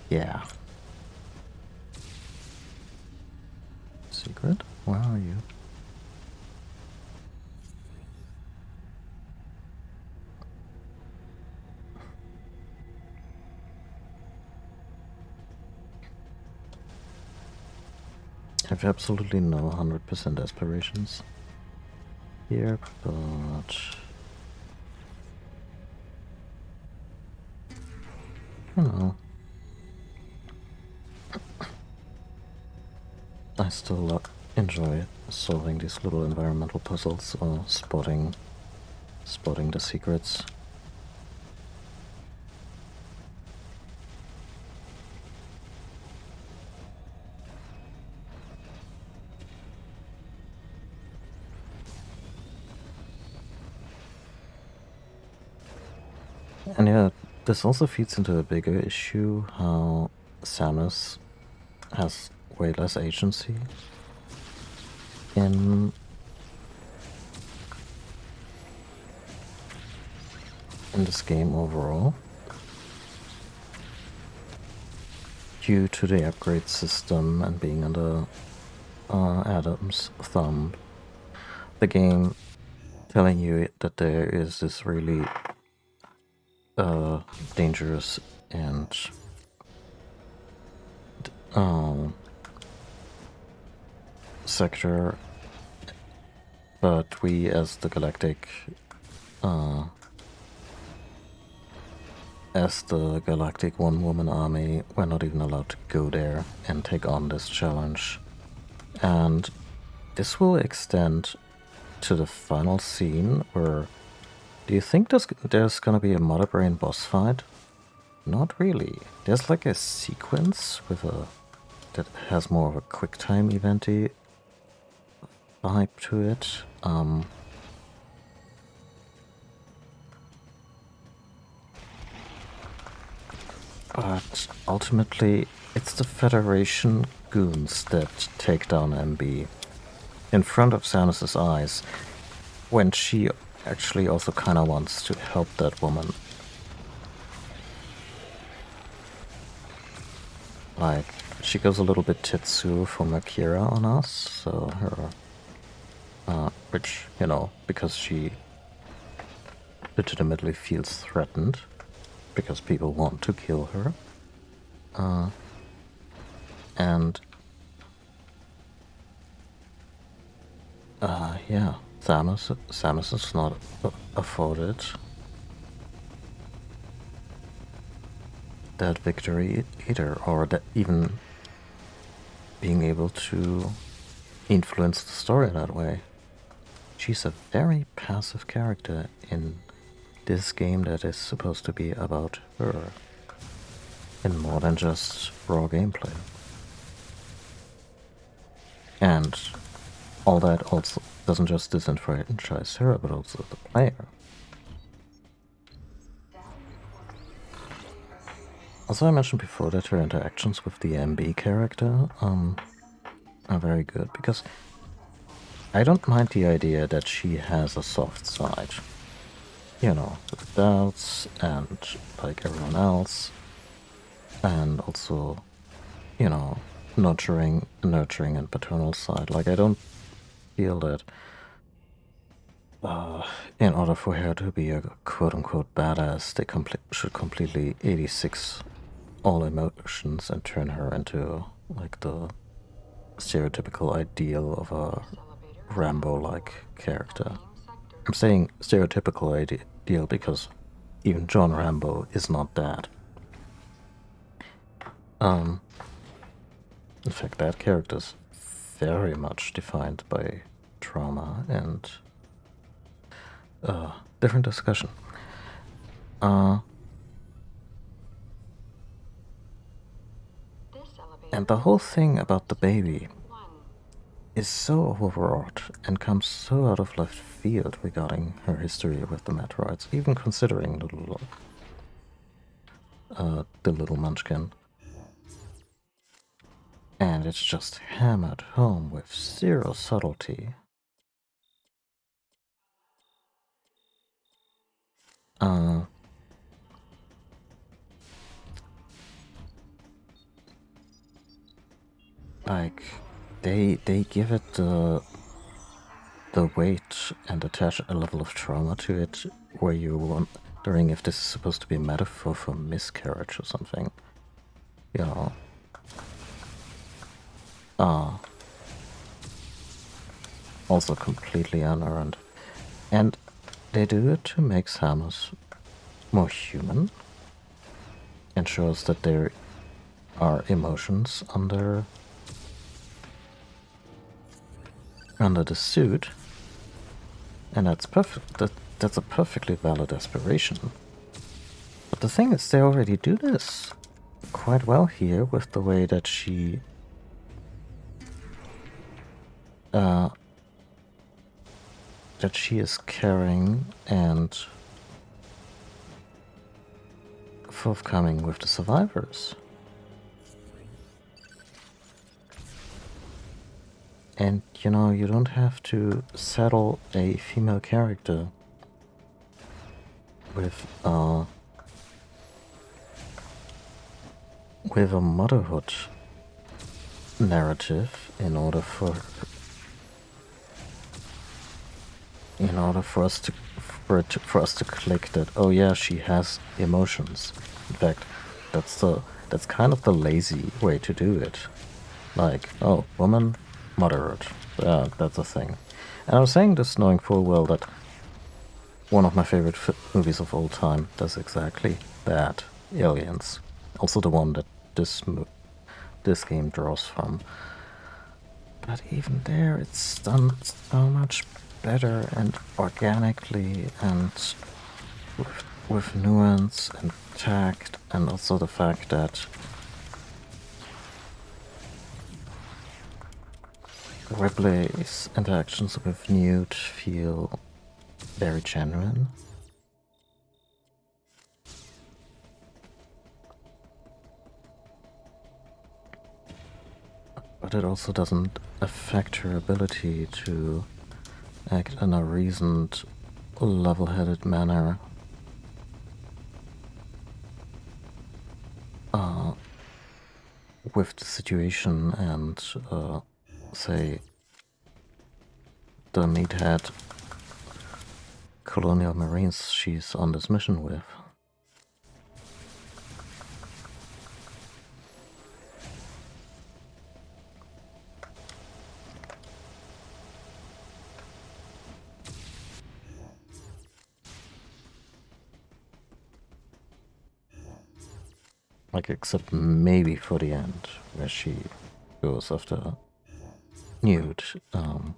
yeah. Secret? Where are you? I have absolutely no 100% aspirations here, but you know, I still enjoy solving these little environmental puzzles or spotting the secrets. And yeah, this also feeds into a bigger issue, how Samus has way less agency in this game overall, due to the upgrade system and being under Adam's thumb. The game telling you that there is this really dangerous and sector, but we as the Galactic one-woman army, we're not even allowed to go there and take on this challenge. And this will extend to the final scene where... Do you think there's gonna be a Mother Brain boss fight? Not really. There's like a sequence with that has more of a quick time eventy vibe to it. But ultimately, it's the Federation goons that take down MB in front of Samus's eyes, when she actually also kind of wants to help that woman. Like, she goes a little bit Tetsu from Akira on us, so her, which, you know, because she legitimately feels threatened, because people want to kill her. And yeah, Samus is not afforded that victory either, or that even being able to influence the story that way. She's a very passive character in this game that is supposed to be about her, in more than just raw gameplay. And all that also doesn't just disenfranchise her, but also the player. Also, I mentioned before that her interactions with the MB character are very good, because I don't mind the idea that she has a soft side. You know, with doubts and like everyone else, and also, you know, nurturing and paternal side. Like, I don't feel that in order for her to be a quote-unquote badass, they should completely 86 all emotions and turn her into like the stereotypical ideal of a Rambo-like character. I'm saying stereotypical ideal because even John Rambo is not that. In fact, that character is very much defined by trauma and different discussion. And the whole thing about the baby is so overwrought and comes so out of left field regarding her history with the Metroids, even considering the little munchkin. And it's just hammered home with zero subtlety. Like, they give it the weight and attach a level of trauma to it where you're wondering if this is supposed to be a metaphor for miscarriage or something. You know. Also completely unearned. And they do it to make Samus more human and shows that there are emotions under the suit, and that's perfect. That's a perfectly valid aspiration. But the thing is, they already do this quite well here with the way that she is caring and forthcoming with the survivors. And you know, you don't have to settle a female character with a motherhood narrative in order for us to click that, oh yeah, she has emotions. In fact, that's kind of the lazy way to do it. Like, oh, woman, motherhood. Yeah, that's a thing. And I was saying this knowing full well that one of my favorite movies of all time does exactly that. Aliens. Also the one that this game draws from. But even there, it's done so much better and organically and with nuance and tact, and also the fact that Ripley's interactions with Newt feel very genuine. But it also doesn't affect her ability to act in a reasoned, level-headed manner. With the situation and, say, the meathead colonial marines she's on this mission with. Like, except maybe for the end, where she goes after Newt, and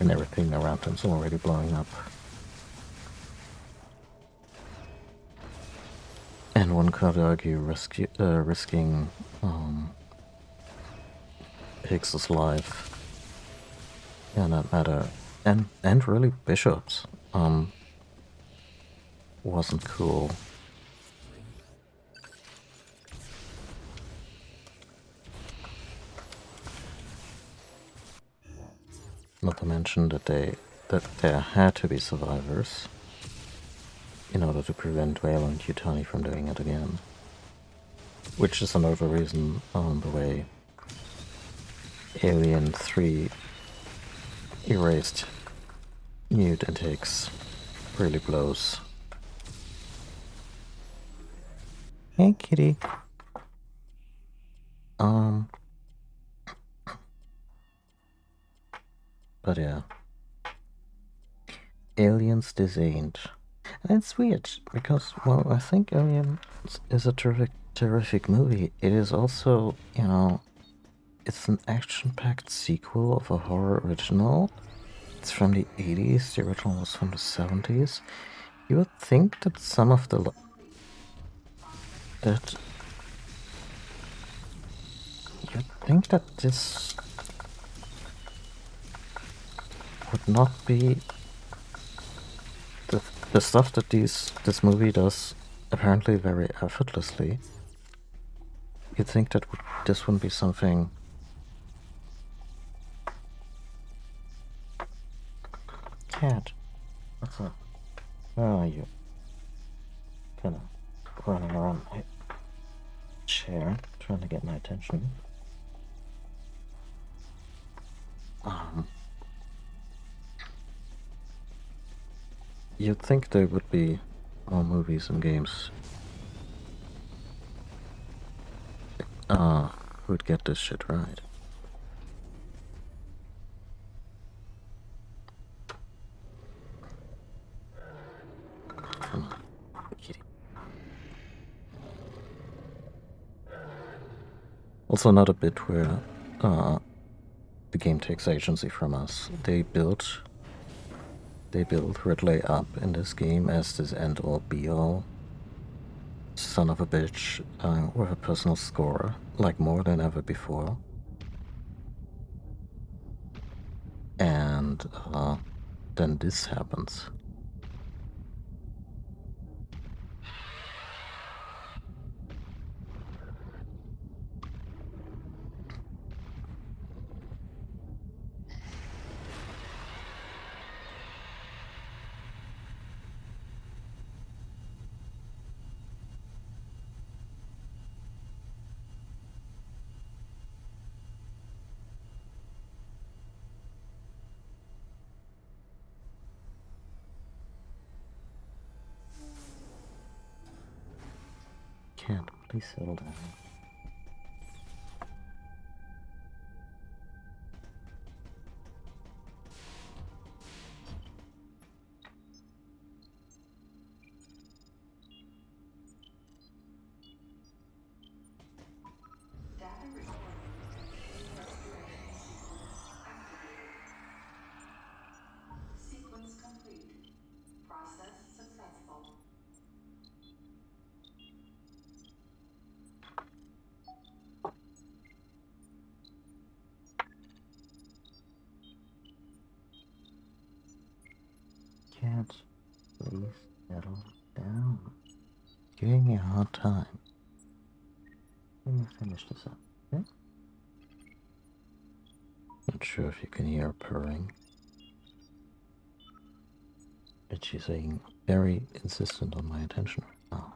everything around him's already blowing up. And one could argue risking Higgs's life in that matter, and really Bishop's, wasn't cool. Not to mention that there had to be survivors in order to prevent Wayland Yutani from doing it again. Which is another reason on the way Alien 3 erased Newt and Higgs really blows. Hey kitty. But yeah. Aliens this ain't. And it's weird, because, well, I think Aliens is a terrific movie. It is also, you know, it's an action-packed sequel of a horror original. It's from the 80s, the original was from the 70s. You would think that some of the... You'd think that this would not be the stuff that this movie does apparently very effortlessly. You'd think that this wouldn't be something... Cat, what's up? Where are you? Kinda running around my chair, trying to get my attention. You'd think there would be more movies and games who'd get this shit right. Come on, kitty. Also another bit where the game takes agency from us. They built Ridley up in this game as this end-all be-all son of a bitch with a personal score, like more than ever before. And then this happens. Cat, please settle down. Sequence complete. Process successful. Cat, please settle down. Giving me a hard time. Let me finish this up, okay? Not sure if you can hear her purring. But she's being very insistent on my attention right now.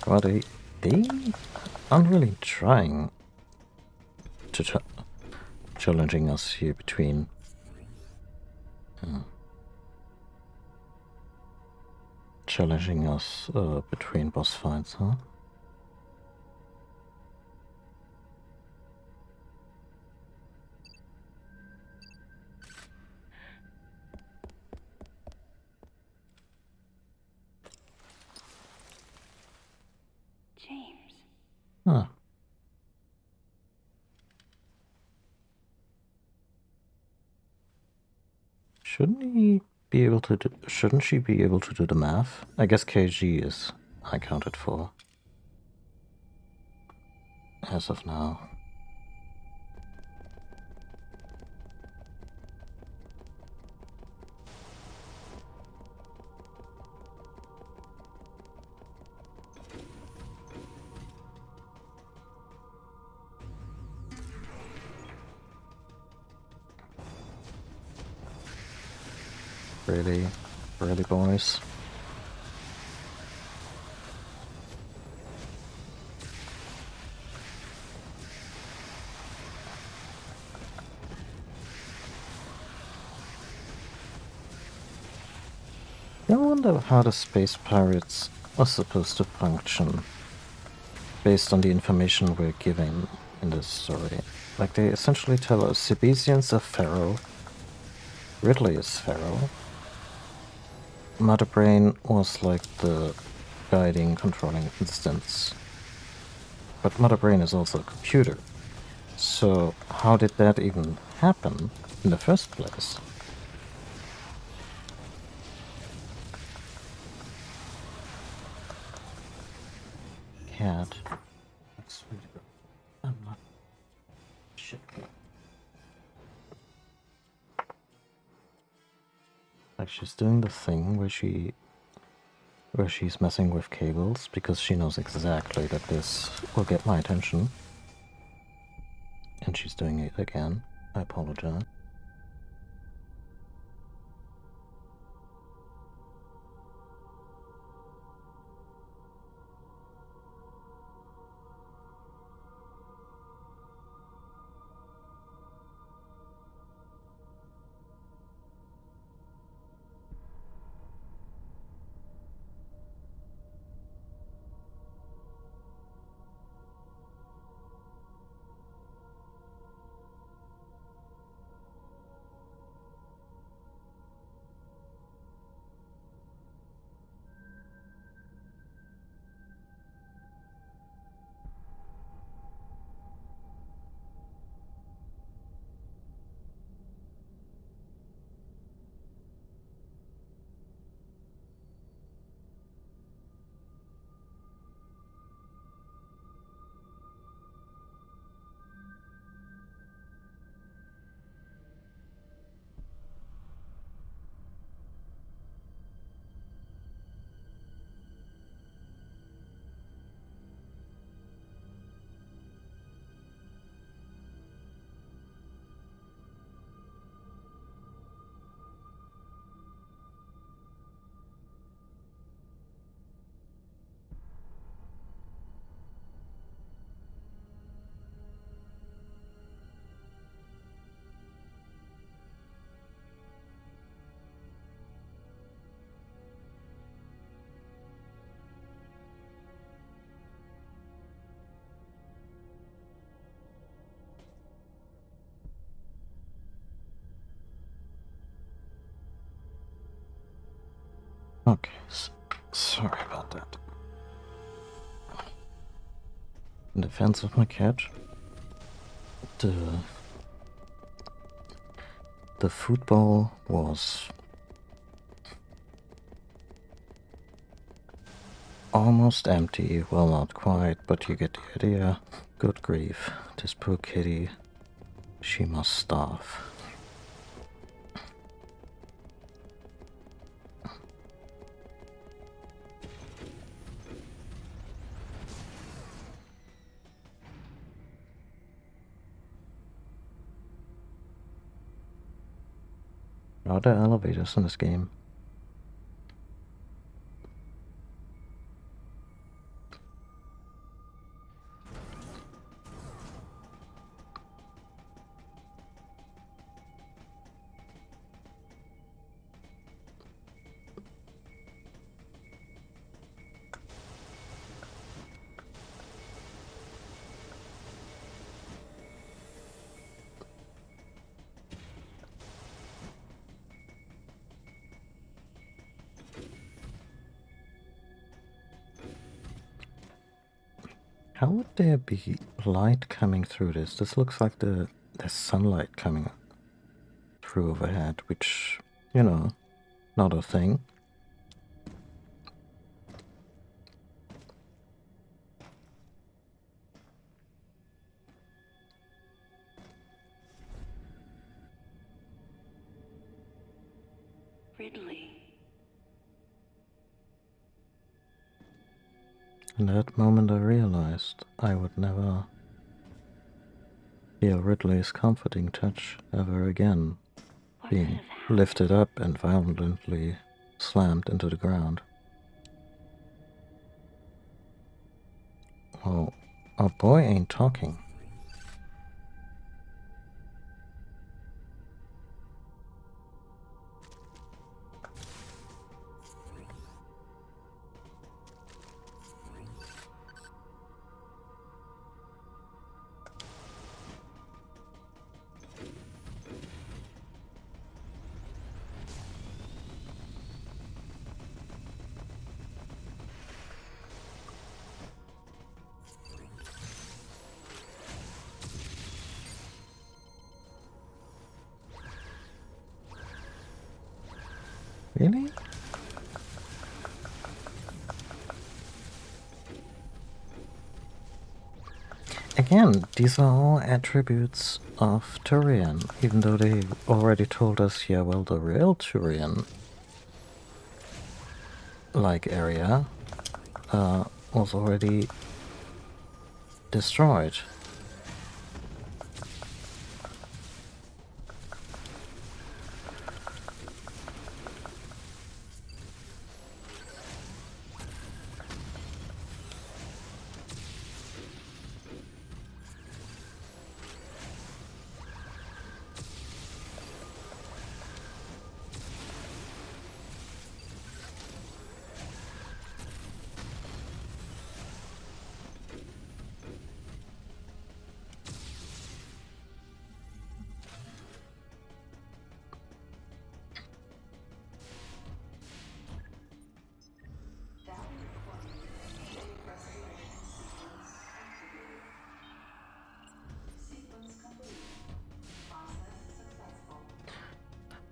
Well, they aren't really trying to challenging us here between challenging us between boss fights, huh? James. Huh. Shouldn't she be able to do the math? I guess KG is accounted for. As of now. Really? Really, boys? I wonder how the space pirates are supposed to function based on the information we're given in this story. Like, they essentially tell us Sebesians are feral, Ridley is feral, Mother Brain was like the guiding, controlling instance. But Mother Brain is also a computer. So how did that even happen in the first place? Cat. I'm not. Shit. Like, she's doing the thing where she's messing with cables because she knows exactly that this will get my attention. And she's doing it again. I apologize. Okay, sorry about that. In defense of my cat, the football was almost empty. Well, not quite, but you get the idea. Good grief, this poor kitty, she must starve. Are there elevators in this game? How would there be light coming through this? This looks like there's sunlight coming through overhead, which, you know, not a thing. Ridley. In that moment I realized I would never feel Ridley's comforting touch ever again, being lifted up and violently slammed into the ground. Well, our boy ain't talking. Really? Again, these are all attributes of Turian, even though they already told us, yeah, well, the real Turian-like area was already destroyed.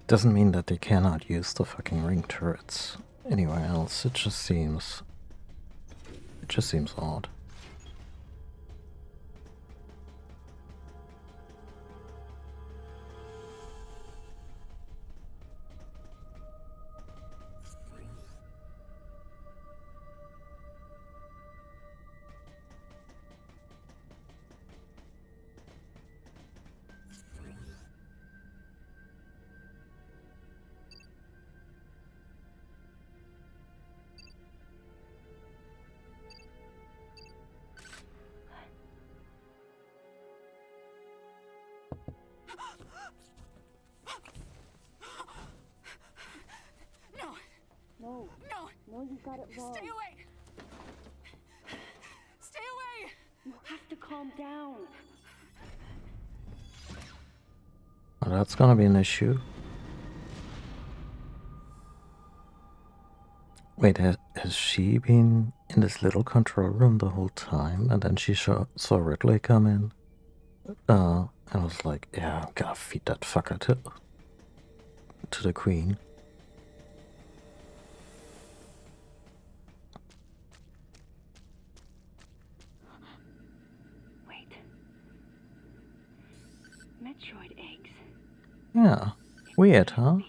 Doesn't mean that they cannot use the fucking ring turrets anywhere else. It just seems odd. No, you got it wrong. Stay away! Stay away! You have to calm down. Well, that's gonna be an issue. Wait, has she been in this little control room the whole time, and then she saw Ridley come in? And was like, yeah, I'm gonna feed that fucker to the queen. Wait. Metroid eggs. Yeah. Weird, huh?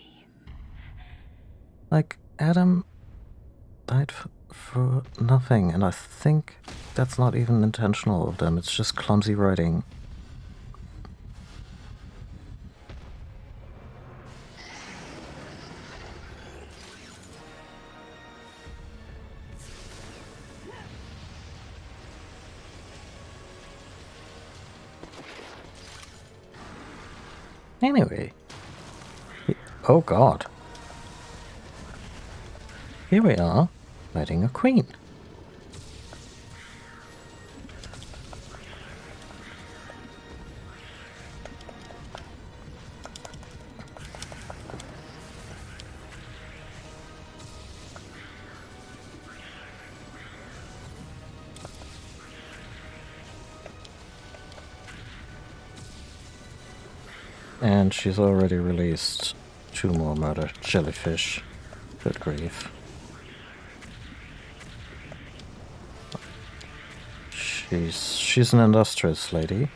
Like, Adam died for nothing, and I think that's not even intentional of them, it's just clumsy writing. Anyway. Oh god. Here we are, fighting a queen. And she's already released 2 more murder jellyfish. Good grief. She's an industrious lady.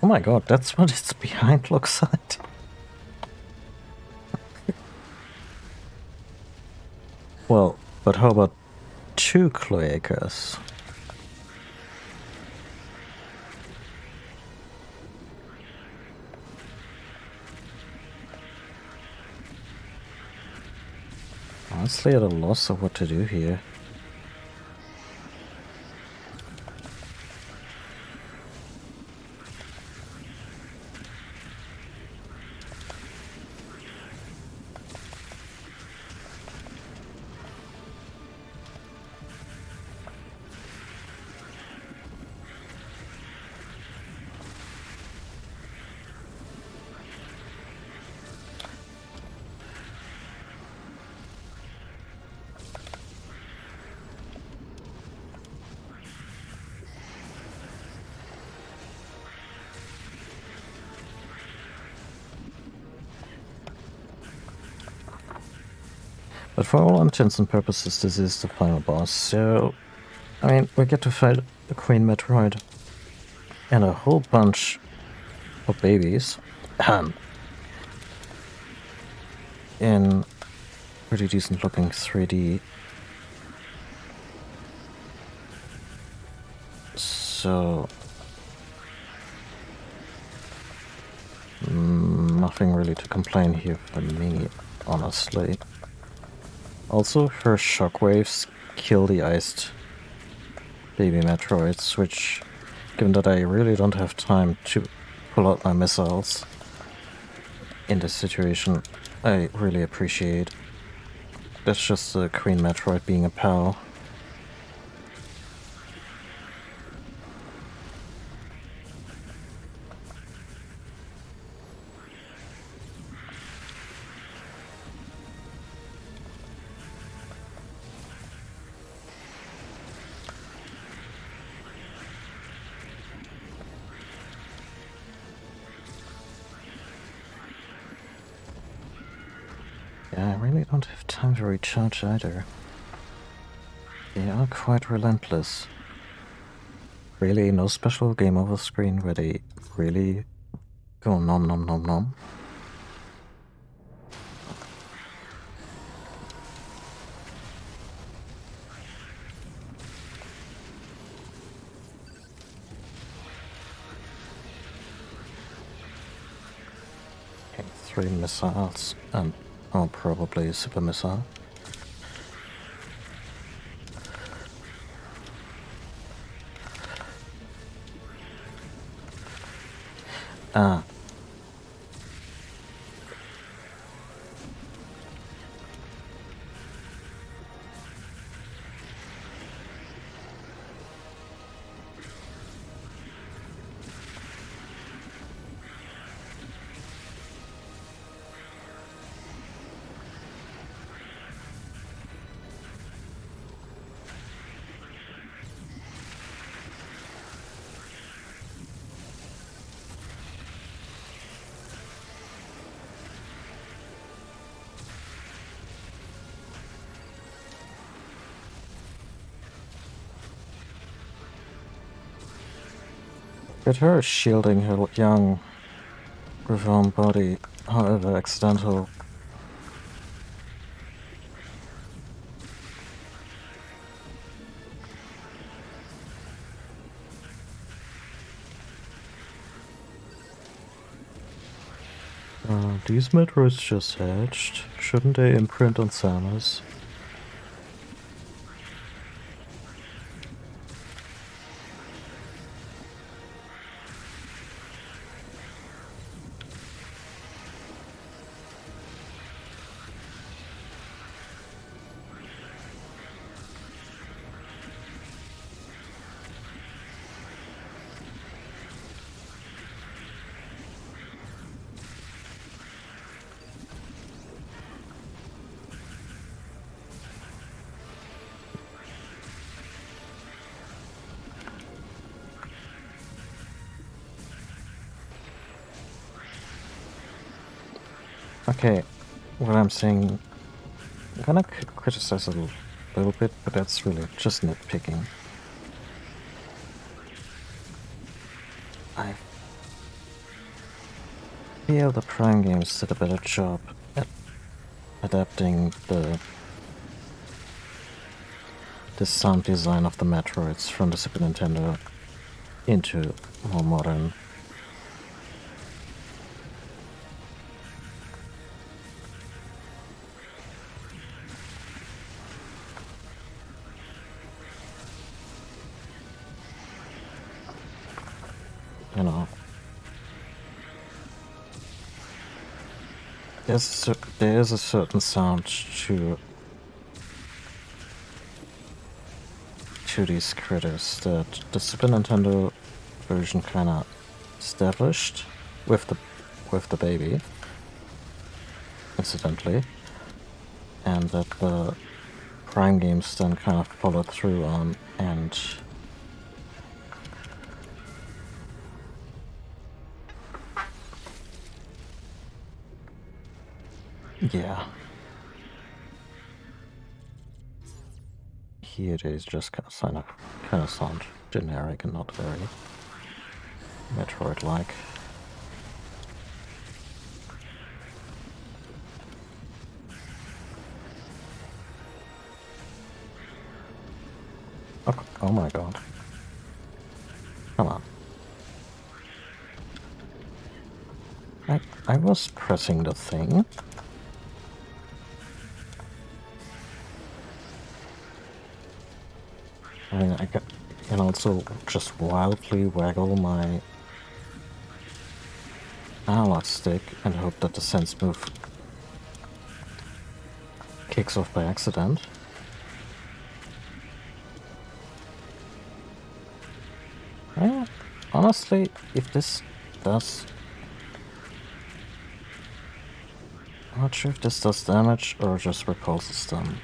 Oh my god, that's what its behind looks like. Well, but how about 2 cloacas? Honestly at a loss of what to do here. But for all intents and purposes, this is the final boss, so... I mean, we get to fight the Queen Metroid and a whole bunch of babies. In pretty decent looking 3D. So... nothing really to complain here for me, honestly. Also, her shockwaves kill the iced baby Metroids, which, given that I really don't have time to pull out my missiles in this situation, I really appreciate. That's just the Queen Metroid being a pal. Yeah, I really don't have time to recharge either. They are quite relentless. Really, no special game over screen where they really go nom nom nom nom. Okay, 3 missiles and probably a super missile. Ah. At her shielding her young with her own body, however accidental. These meteors just hatched. Shouldn't they imprint on Samus? Okay, what I'm saying, I'm gonna criticize a little bit, but that's really just nitpicking. I feel the Prime games did a better job at adapting the sound design of the Metroids from the Super Nintendo into more modern. You know, there is a certain sound to these critters that the Super Nintendo version kind of established with the baby, incidentally, and that the Prime games then kind of followed through on, and yeah. Here they just kind of sound generic and not very Metroid-like. Oh my god. Come on. I was pressing the thing. I mean, I can also just wildly waggle my analog stick and hope that the sense move kicks off by accident. Yeah, honestly, if this does... I'm not sure if this does damage or just repulses them.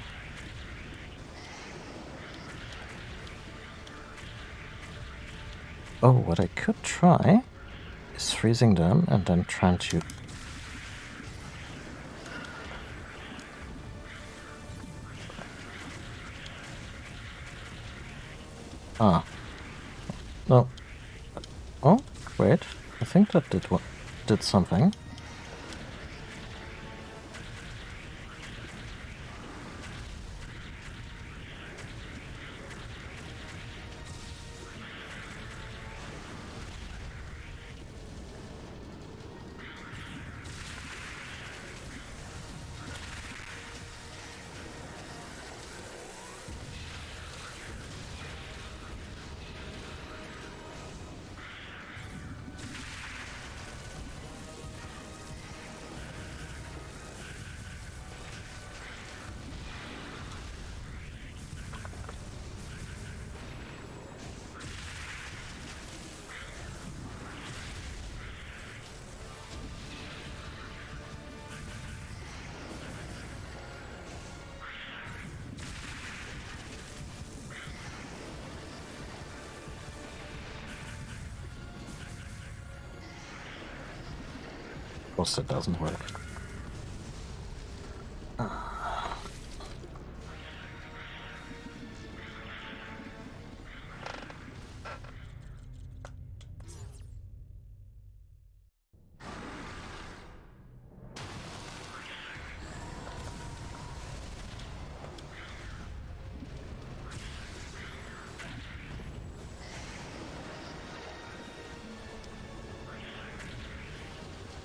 Oh, what I could try is freezing them and then trying to... Ah. No. Oh, wait. I think that did something. course it doesn't work.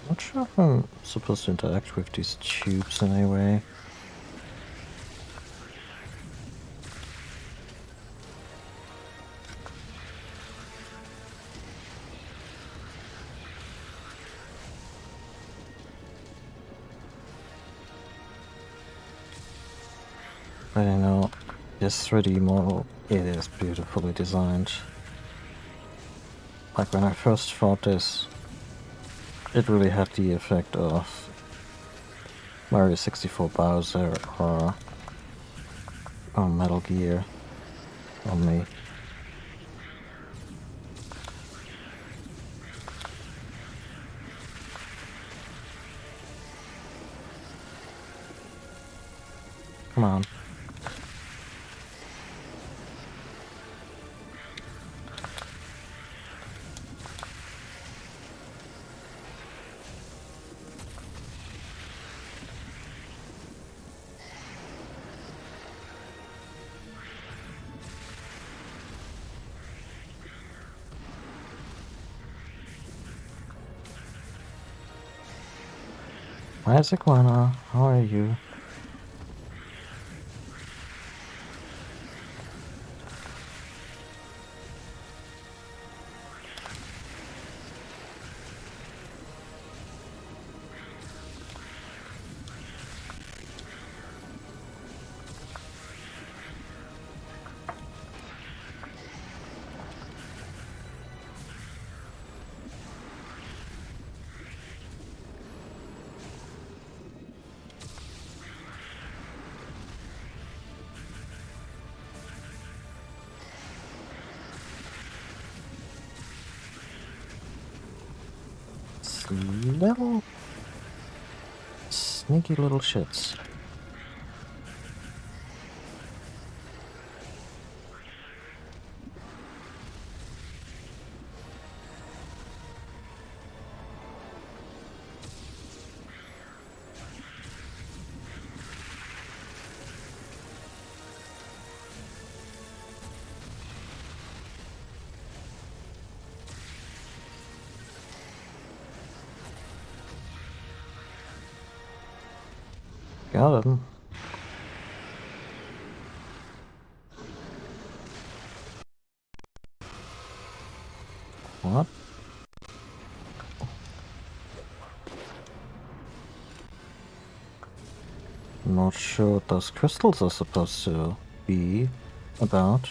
Not sure if I'm supposed to interact with these tubes in any way. But I know this 3D model, it is beautifully designed. Like when I first thought this, it really had the effect of Mario 64 Bowser or Metal Gear on me. Come on. Where's Iguana? How are you? Little sneaky little shits. Got him. What? Not sure what those crystals are supposed to be about.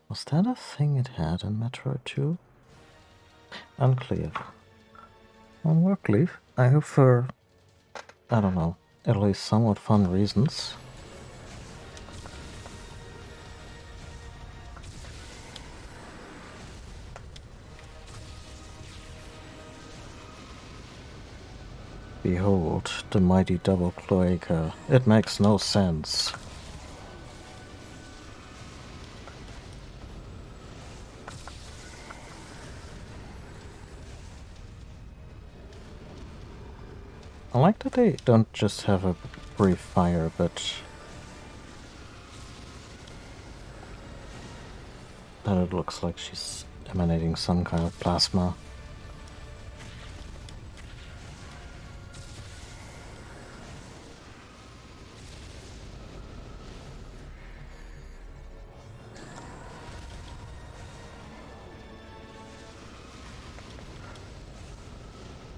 Was that a thing it had in Metroid 2? Unclear. On work leave, I hope for, I don't know, at least somewhat fun reasons. Behold, the mighty double cloaca. It makes no sense. I like that they don't just have a brief fire, but that it looks like she's emanating some kind of plasma.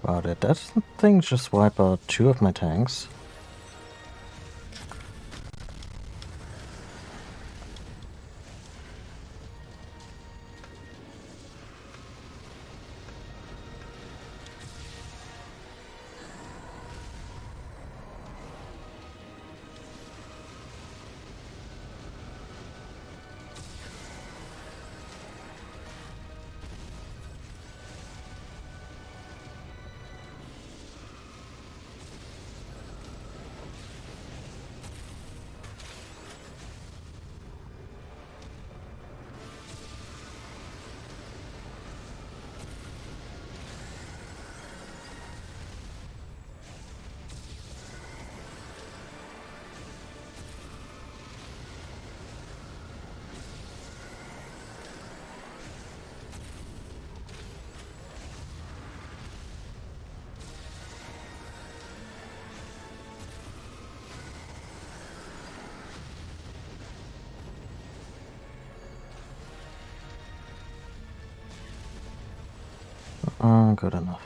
Wow, did that thing just wipe out 2 of my tanks? Good enough.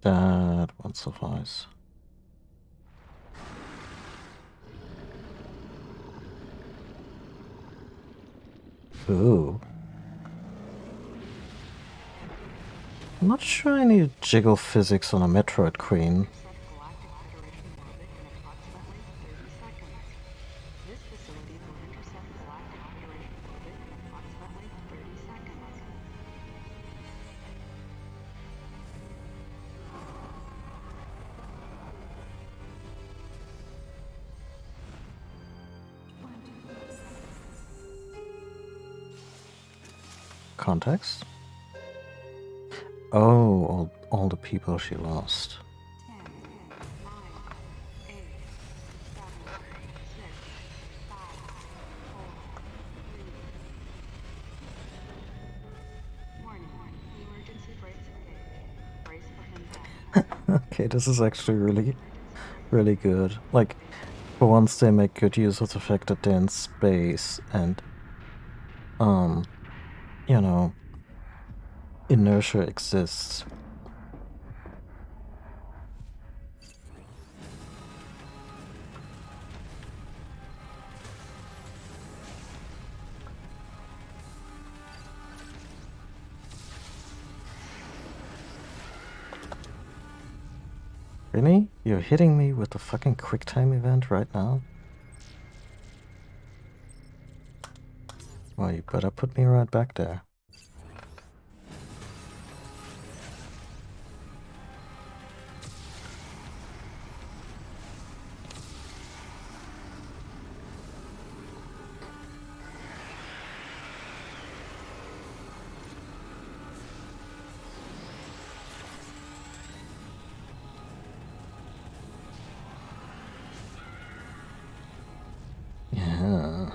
That won't suffice. Ooh. I'm not sure I need jiggle physics on a Metroid Queen. Context? Oh, all the people she lost. Okay, this is actually really good. Like, for once they make good use of the fact that they're in space and, you know, inertia exists. Really? You're hitting me with the fucking QuickTime event right now? Well, you better put me right back there. Yeah.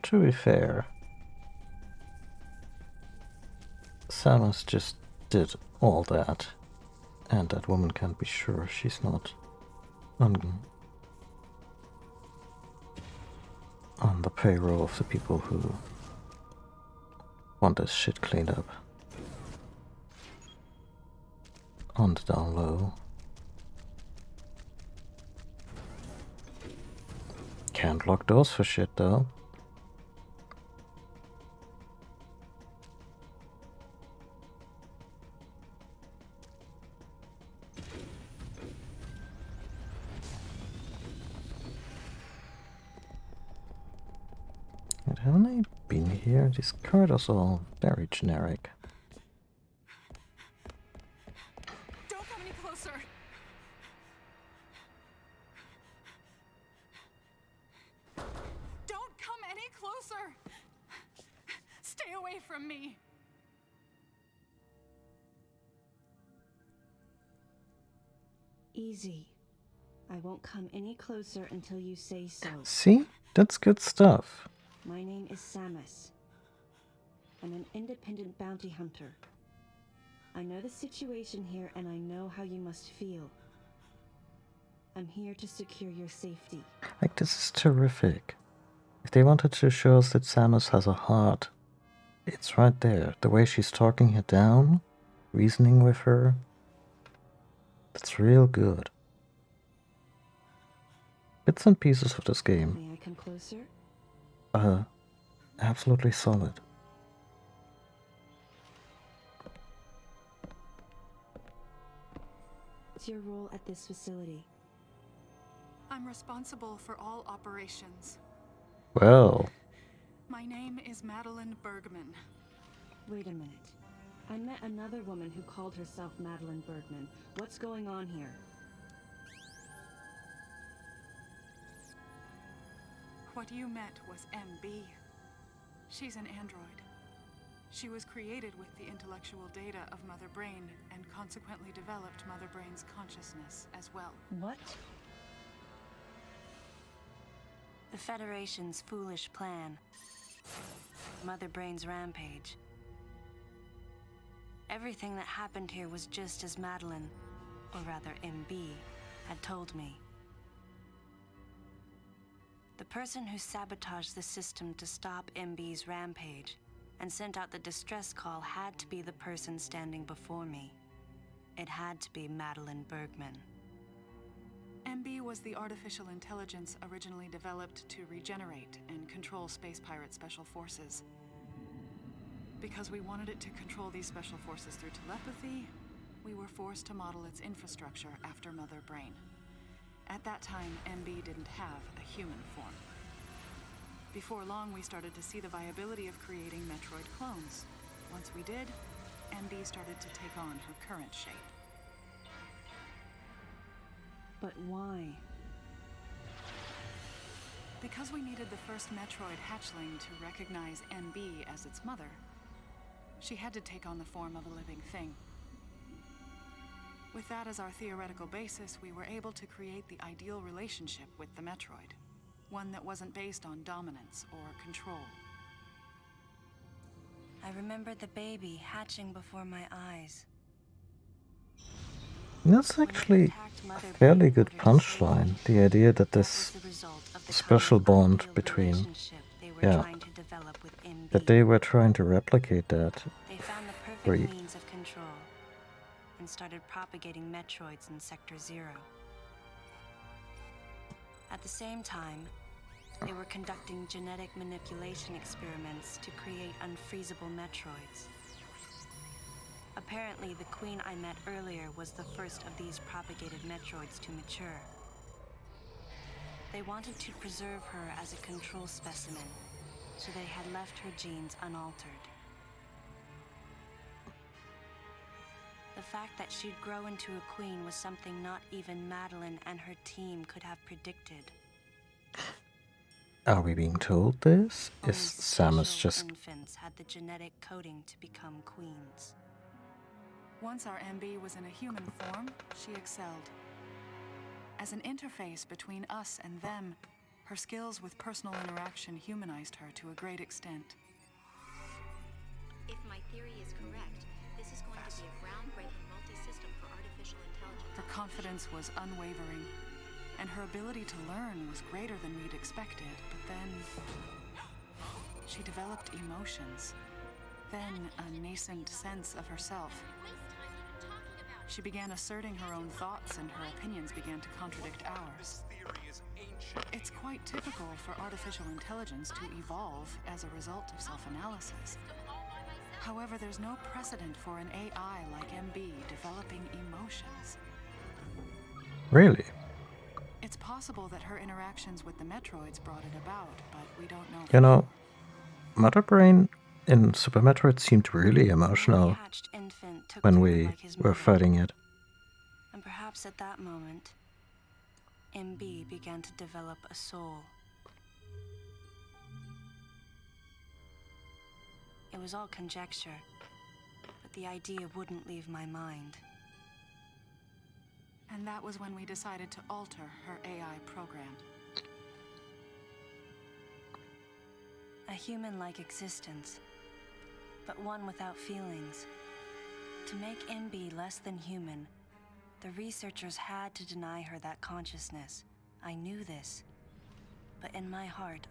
To be fair, Samus just did all that, and that woman can't be sure she's not on the payroll of the people who want this shit cleaned up. On the down low. Can't lock doors for shit though. And haven't I been here? These corridors are all very generic. Don't come any closer. Don't come any closer. Stay away from me. Easy. I won't come any closer until you say so. See? That's good stuff. My name is Samus. I'm an independent bounty hunter. I know the situation here and I know how you must feel. I'm here to secure your safety. Like, this is terrific. If they wanted to show us that Samus has a heart, it's right there. The way she's talking her down, reasoning with her, that's real good. Bits and pieces of this game, May I come closer? absolutely solid. What's your role at this facility? I'm responsible for all operations. Well, My name is Madeline Bergman. Wait a minute. I met another woman who called herself Madeline Bergman. What's going on here? What you met was MB. She's an android. She was created with the intellectual data of Mother Brain and consequently developed Mother Brain's consciousness as well. What? The Federation's foolish plan. Mother Brain's rampage. Everything that happened here was just as Madeline, or rather MB, had told me. The person who sabotaged the system to stop MB's rampage and sent out the distress call had to be the person standing before me. It had to be Madeline Bergman. MB was the artificial intelligence originally developed to regenerate and control space pirate special forces. Because we wanted it to control these special forces through telepathy, we were forced to model its infrastructure after Mother Brain. At that time, MB didn't have a human form. Before long, we started to see the viability of creating Metroid clones. Once we did, MB started to take on her current shape. But why? Because we needed the first Metroid hatchling to recognize MB as its mother, she had to take on the form of a living thing. With that as our theoretical basis, we were able to create the ideal relationship with the Metroid. One that wasn't based on dominance or control. I remember the baby hatching before my eyes. That's actually a fairly good punchline. The idea that this special bond between, that they were trying to replicate that. They found the perfect Great. means of control and started propagating Metroids in Sector 0. At the same time, they were conducting genetic manipulation experiments to create unfreezable Metroids. Apparently, the queen I met earlier was the first of these propagated Metroids to mature. They wanted to preserve her as a control specimen, so they had left her genes unaltered. The fact that she'd grow into a queen was something not even Madeline and her team could have predicted. Are we being told this? Only Is Samus special just... infants had the genetic coding to become queens. Once our MB was in a human form, she excelled. As an interface between us and them, her skills with personal interaction humanized her to a great extent. If my theory is correct, this is going to be a groundbreaking multi-system for artificial intelligence. Her confidence was unwavering, and her ability to learn was greater than we'd expected. But then she developed emotions, then a nascent sense of herself. She began asserting her own thoughts, and her opinions began to contradict ours. It's quite typical for artificial intelligence to evolve as a result of self-analysis. However, there's no precedent for an AI like MB developing emotions. Really? It's possible that her interactions with the Metroids brought it about, but we don't know. You know, Mother Brain in Super Metroid seemed really emotional Hatched infant took when to her we like his were mother. fighting it. And perhaps at that moment, MB began to develop a soul. It was all conjecture, but the idea wouldn't leave my mind. And that was when we decided to alter her AI program. A human-like existence, but one without feelings. To make MB less than human, the researchers had to deny her that consciousness. I knew this, but in my heart,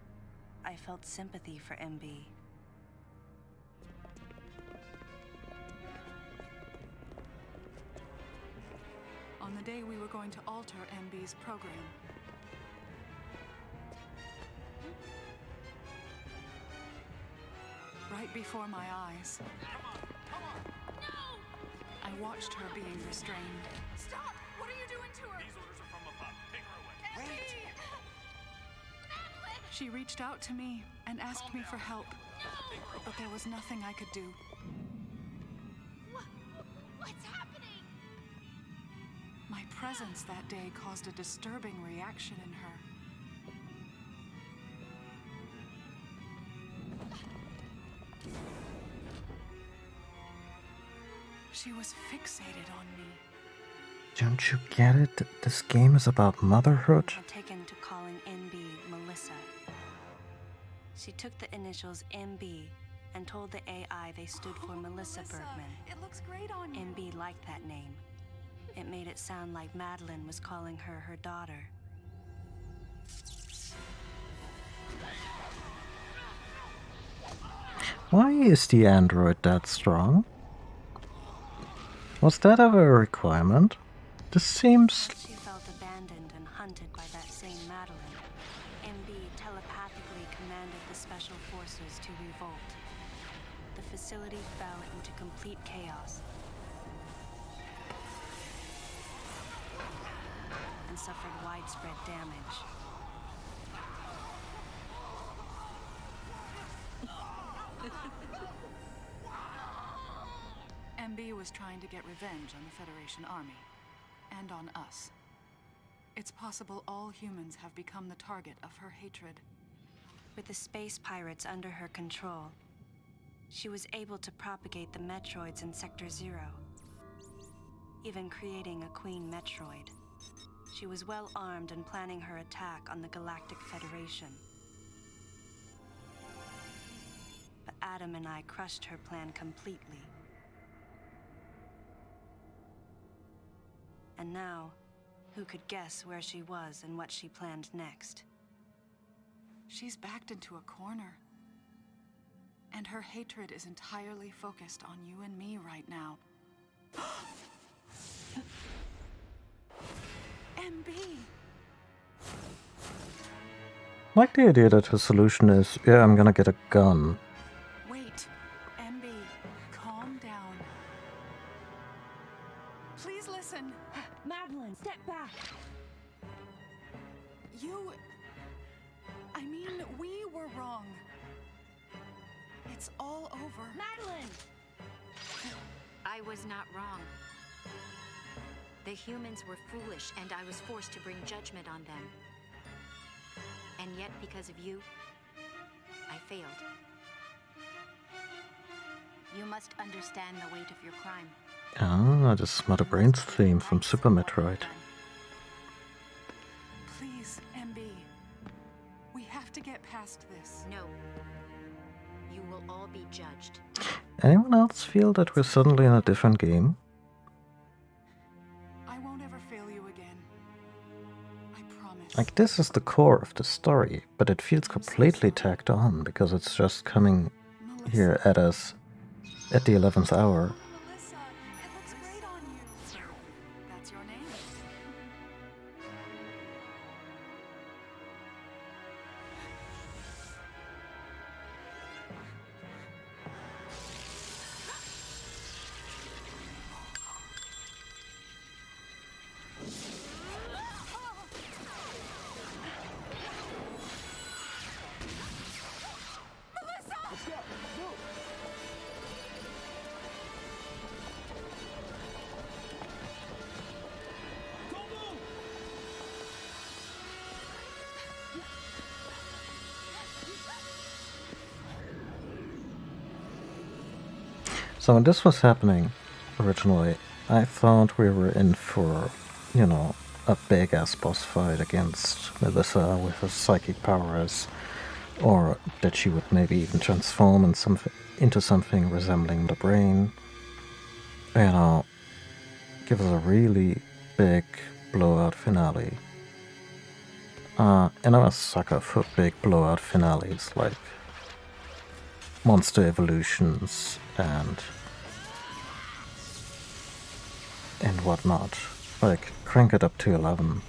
I felt sympathy for MB. On the day we were going to alter MB's program, right before my eyes, I watched her being restrained. Stop! What are you doing to her? These orders are from above. Take her away. Wait! She reached out to me and asked me for help, but there was nothing I could do. What's happening? My presence that day caused a disturbing reaction in her. She was fixated on me. Don't you get it? This game is about motherhood. Had taken to calling MB Melissa. She took the initials MB and told the AI they stood for Melissa Bergman. It looks great on you. MB liked that name. It made it sound like Madeline was calling her her daughter. Why is the android that strong? Was that ever a requirement? This seems... She felt abandoned and hunted by that same Madeline. MB telepathically commanded the special forces to revolt. The facility fell into complete chaos and suffered widespread damage. MB was trying to get revenge on the Federation Army, and on us. It's possible all humans have become the target of her hatred. With the space pirates under her control, she was able to propagate the Metroids in Sector Zero, even creating a Queen Metroid. She was well armed and planning her attack on the Galactic Federation. But Adam and I crushed her plan completely. And now, who could guess where she was and what she planned next? She's backed into a corner. And her hatred is entirely focused on you and me right now. MB! like the idea that her solution is, yeah, I'm gonna get a gun. Wait, MB, calm down. Please listen. Madeline, step back! I mean, we were wrong. It's all over. Madeline! I was not wrong. The humans were foolish, and I was forced to bring judgment on them. And yet, because of you, I failed. You must understand the weight of your crime. Ah, this is Mother Brain's theme from Super Metroid. Please, MB. We have to get past this. No. You will all be judged. Anyone else feel that we're suddenly in a different game? I won't ever fail you again. I promise. Like, this is the core of the story, but it feels completely tacked on because it's just coming Melissa. here at us at the 11th hour. Melissa, it looks great on you. That's your name. So when this was happening originally, I thought we were in for, you know, a big ass boss fight against Melissa with her psychic powers or that she would maybe even transform into something resembling the brain. You know, give us a really big blowout finale. And I'm a sucker for big blowout finales, like monster evolutions and whatnot. Like, crank it up to 11.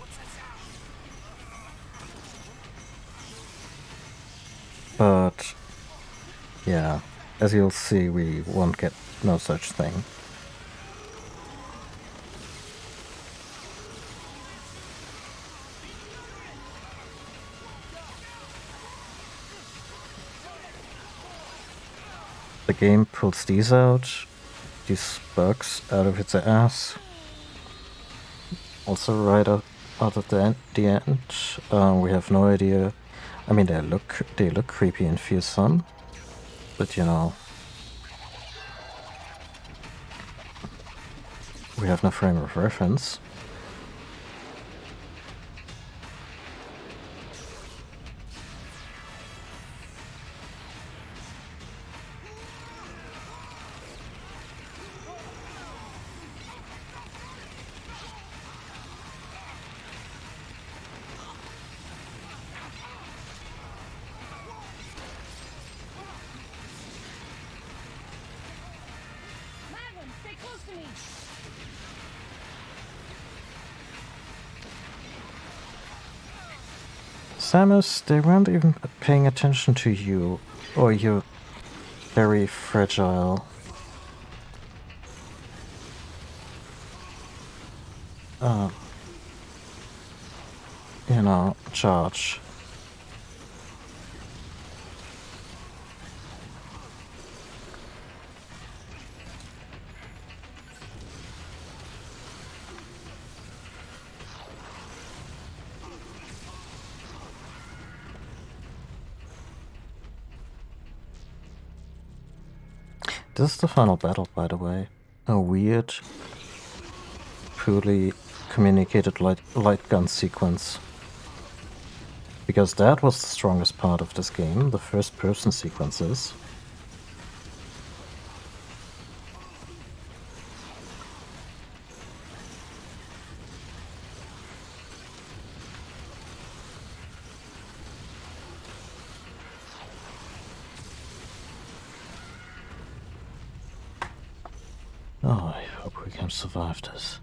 But yeah, as you'll see, we won't get no such thing. The game pulls these bugs out of its ass. Also right out of the end, we have no idea. I mean, they look creepy and fearsome, but you know, we have no frame of reference. Madeline, stay close to me! Samus, they weren't even paying attention to you, or your very fragile you know, charge. This is the final battle, by the way. A weird, poorly communicated light gun sequence. Because that was the strongest part of this game, the first-person sequences. Oh, I hope we can survive this.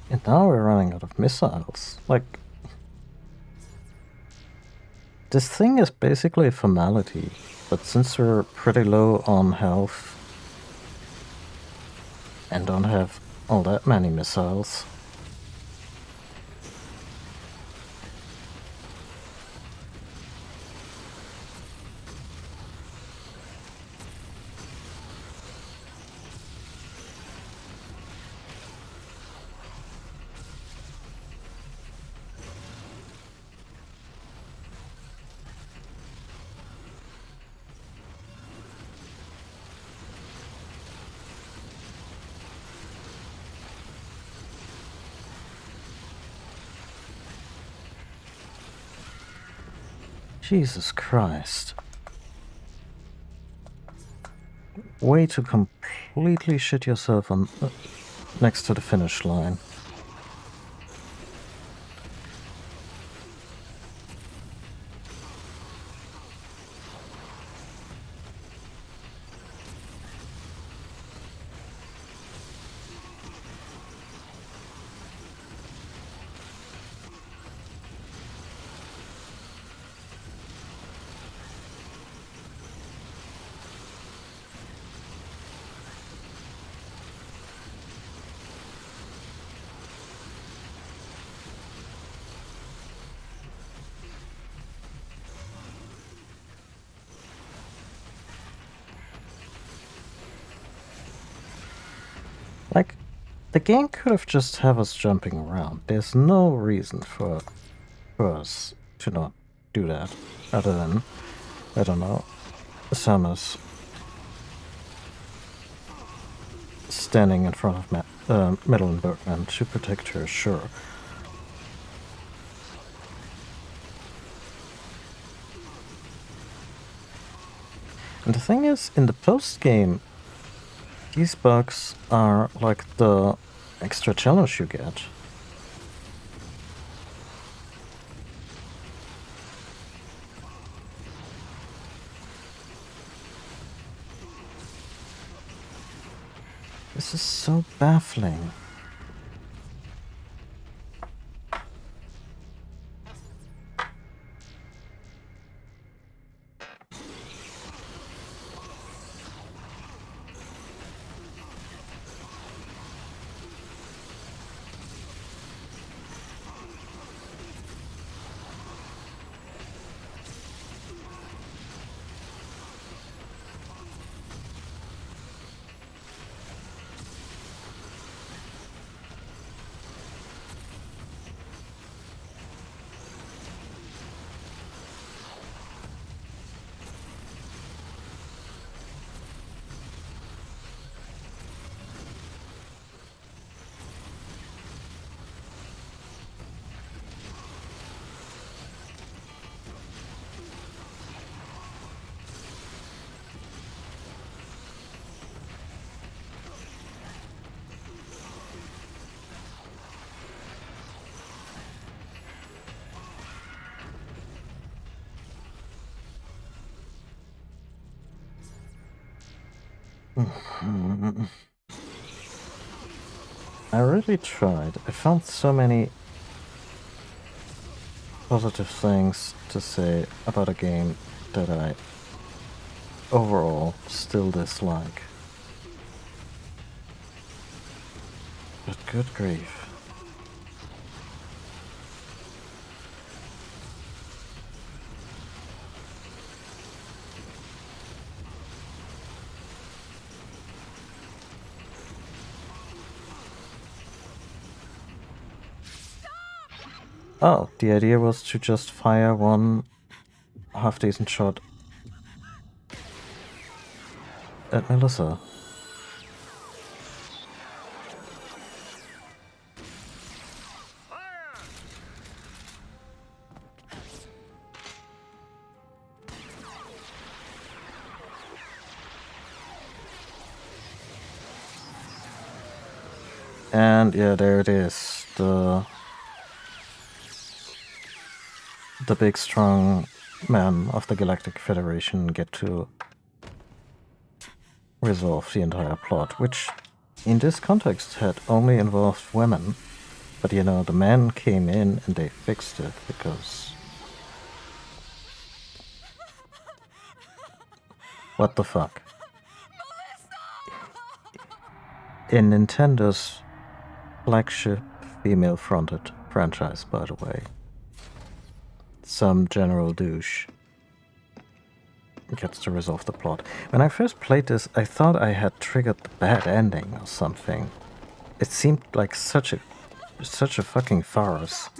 And now we're running out of missiles. Like, This thing is basically a formality, but since we're pretty low on health and don't have all that many missiles, Jesus Christ. Way to completely shit yourself on next to the finish line. Like, the game could have just have us jumping around. There's no reason for us to not do that, other than, I don't know, Samus standing in front of Metal and Bergman to protect her, sure. And the thing is, in the post-game, these bugs are like the extra challenge you get. This is so baffling. I really tried. I found so many positive things to say about a game that I overall still dislike. But good grief. Oh, the idea was to just fire one half-decent shot at Melissa. And yeah, there it is. The big strong men of the Galactic Federation get to resolve the entire plot, which in this context had only involved women. But you know, the men came in and they fixed it because What the fuck? In Nintendo's flagship female-fronted franchise, by the way, some general douche gets to resolve the plot. When I first played this, I thought I had triggered the bad ending or something. It seemed like such a fucking farce.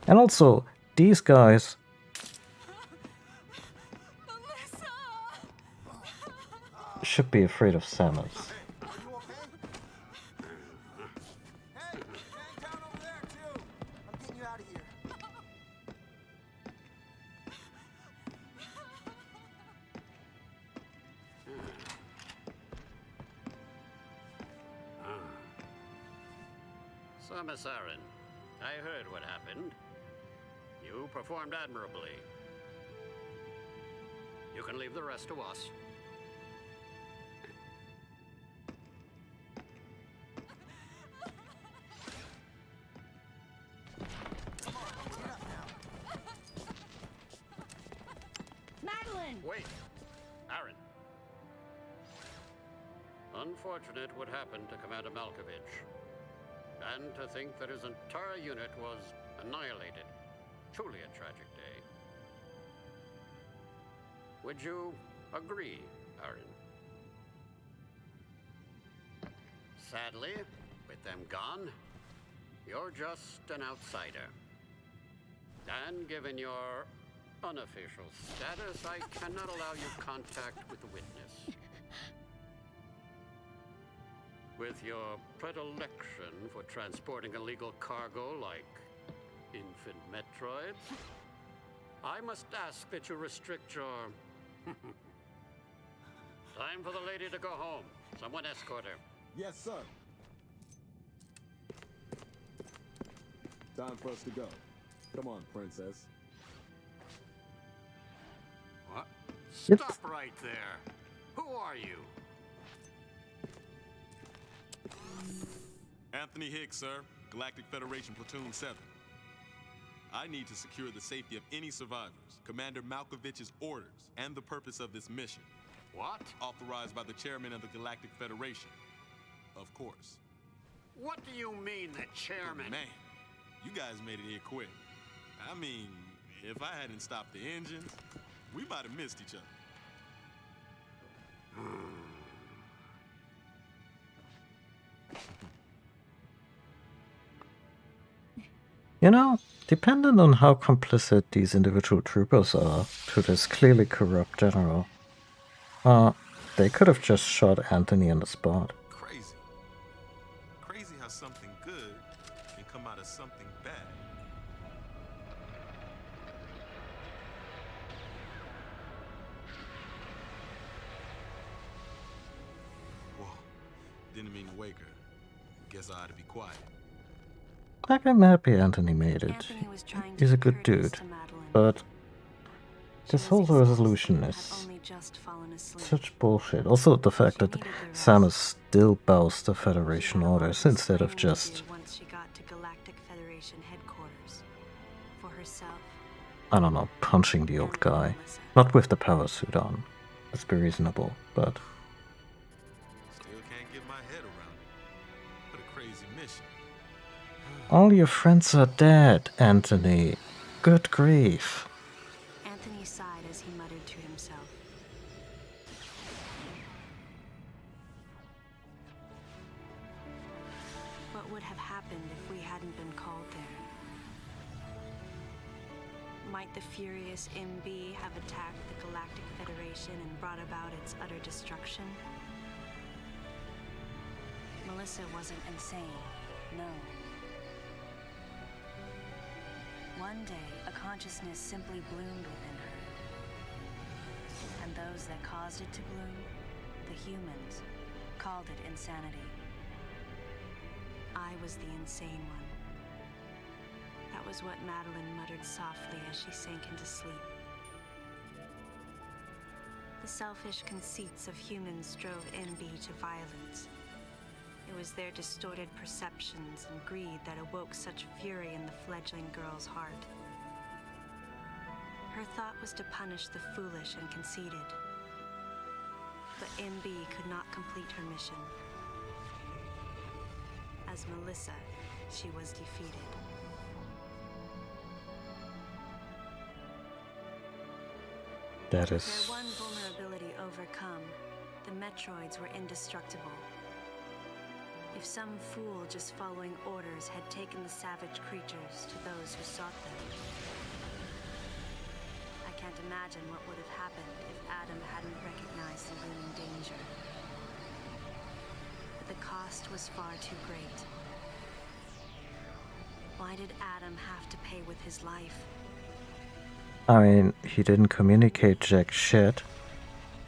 And also, these guys should be afraid of Samus. Miss Aaron, I heard what happened. You performed admirably. You can leave the rest to us. Madeline! Wait, Aaron. Unfortunate what happened to Commander Malkovich. And to think that his entire unit was annihilated. Truly a tragic day. Would you agree, Aaron? Sadly, with them gone, you're just an outsider. And given your unofficial status, I cannot allow you contact with the witness. With your predilection for transporting illegal cargo like infant Metroids, I must ask that you restrict your... Time for the lady to go home. Someone escort her. Yes, sir. Time for us to go. Come on, princess. What? It's... Stop right there. Who are you? Anthony Hicks, sir. Galactic Federation Platoon 7. I need to secure the safety of any survivors, Commander Malkovich's orders, and the purpose of this mission. What? Authorized by the chairman of the Galactic Federation. Of course. What do you mean, the chairman? Man, you guys made it here quick. I mean, if I hadn't stopped the engines, we might have missed each other. You know, depending on how complicit these individual troopers are to this clearly corrupt general, they could have just shot Anthony on the spot. Crazy. Crazy how something good can come out of something bad. Whoa, didn't mean to wake her. Guess I ought to be quiet. Like, I'm happy Anthony made it. Anthony was trying He's to a be good courteous dude. to Madeline. But She this was whole exhausted resolution and had is only just fallen asleep. such bullshit. Also, the fact that Samus still bows to Federation orders instead of just, Once she got to Galactic Federation headquarters. For herself, I don't know, punching the old guy. Not with the power suit on. Let's be reasonable, but Still can't get my head around it. What a crazy mission. all your friends are dead, Anthony. Good grief. Anthony sighed as he muttered to himself. What would have happened if we hadn't been called there? Might the furious MB have attacked the Galactic Federation and brought about its utter destruction? Melissa wasn't insane, no. One day, a consciousness simply bloomed within her. And those that caused it to bloom, the humans, called it insanity. I was the insane one. That was what Madeline muttered softly as she sank into sleep. The selfish conceits of humans drove MB to violence. It was their distorted perceptions and greed that awoke such fury in the fledgling girl's heart. Her thought was to punish the foolish and conceited, but MB could not complete her mission. As Melissa, she was defeated. That Their is... one vulnerability overcome, the Metroids were indestructible. If some fool just following orders had taken the savage creatures to those who sought them, I can't imagine what would have happened if Adam hadn't recognized the looming danger. But the cost was far too great. Why did Adam have to pay with his life? I mean, he didn't communicate jack shit.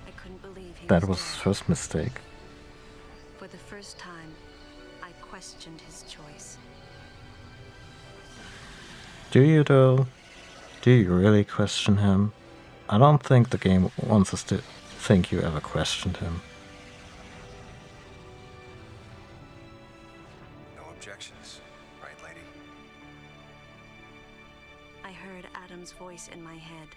I couldn't believe he That was was dead. his first mistake. For the first time, I questioned his choice. Do you though? Do you really question him? I don't think the game wants us to think you ever questioned him. No objections, right, lady? I heard Adam's voice in my head.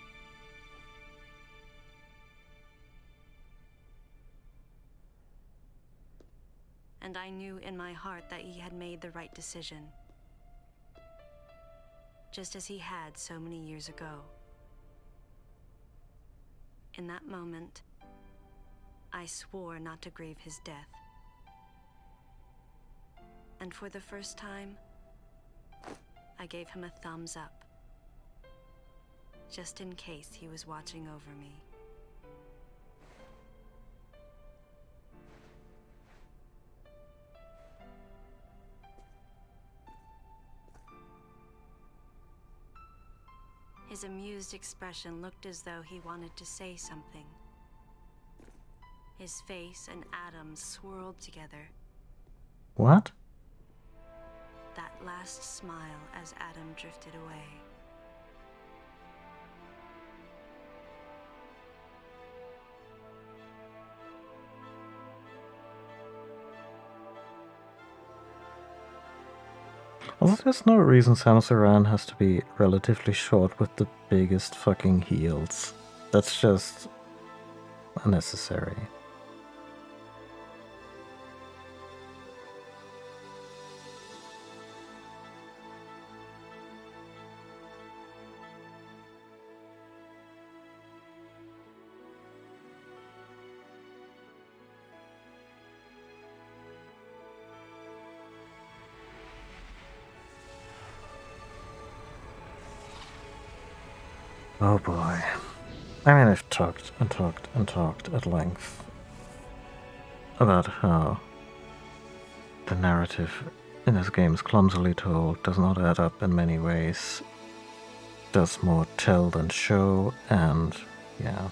And I knew in my heart that he had made the right decision. Just as he had so many years ago. In that moment, I swore not to grieve his death. And for the first time, I gave him a thumbs up. Just in case he was watching over me. His amused expression looked as though he wanted to say something. His face and Adam's swirled together. What? That last smile as Adam drifted away. Also, there's no reason Samus Aran has to be relatively short with the biggest fucking heels. That's just unnecessary. Oh boy. I mean, I've talked and talked and talked at length about how the narrative in this game is clumsily told, does not add up in many ways, does more tell than show, and yeah.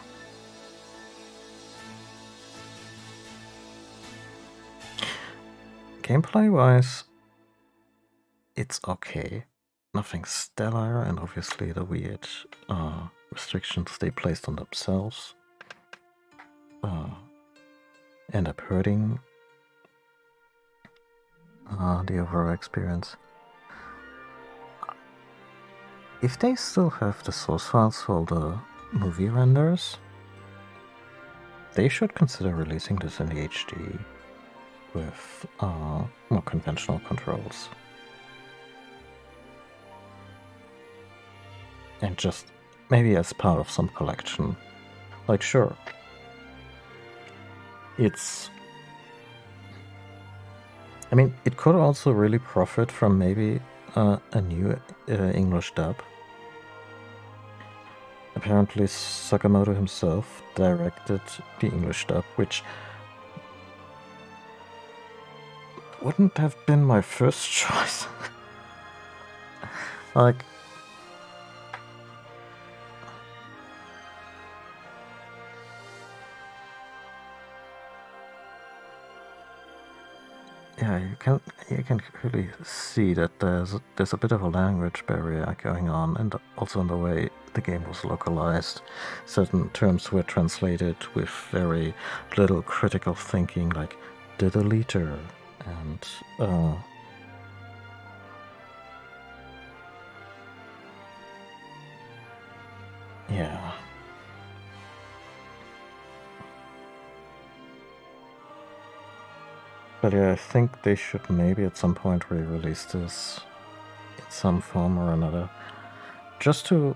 Gameplay-wise, it's okay. Nothing stellar, and obviously the weird restrictions they placed on themselves end up hurting the overall experience. If they still have the source files for the movie renders, they should consider releasing this in the HD with more conventional controls. And just maybe as part of some collection. Like, sure, it's... I mean, it could also really profit from maybe a new English dub. Apparently Sakamoto himself directed the English dub, which wouldn't have been my first choice. Like, yeah, you can really see that there's a bit of a language barrier going on, and also in the way the game was localized. Certain terms were translated with very little critical thinking, like the deleter, and yeah. But yeah, I think they should maybe at some point re-release this in some form or another. Just to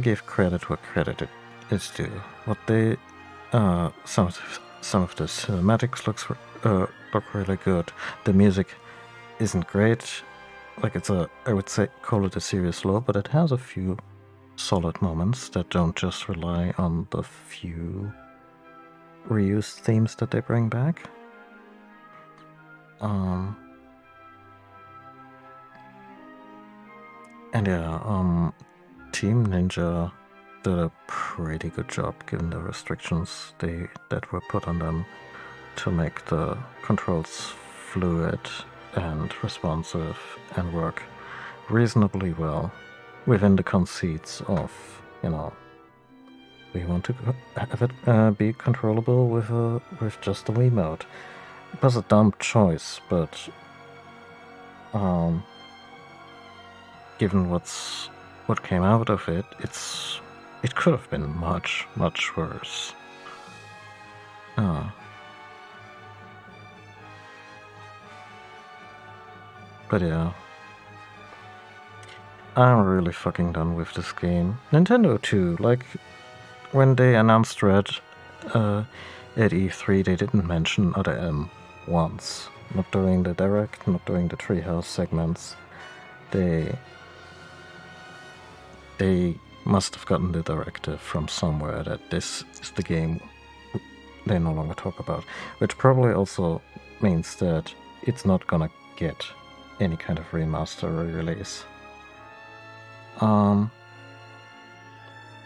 give credit where credit is due. What they some of the cinematics look really good. The music isn't great. Like I would say call it a serious low, but it has a few solid moments that don't just rely on the few reused themes that they bring back. And yeah, Team Ninja did a pretty good job given the restrictions that were put on them to make the controls fluid and responsive and work reasonably well within the conceits of, we want to have it be controllable with just the Wiimote. It was a dumb choice, but given what came out of it, it could have been much, much worse. But yeah, I'm really fucking done with this game. Nintendo too, like, when they announced Red at E3, they didn't mention Other M once. Not during the Direct, not during the Treehouse segments. They must have gotten the directive from somewhere that this is the game they no longer talk about. Which probably also means that it's not gonna get any kind of remaster or release.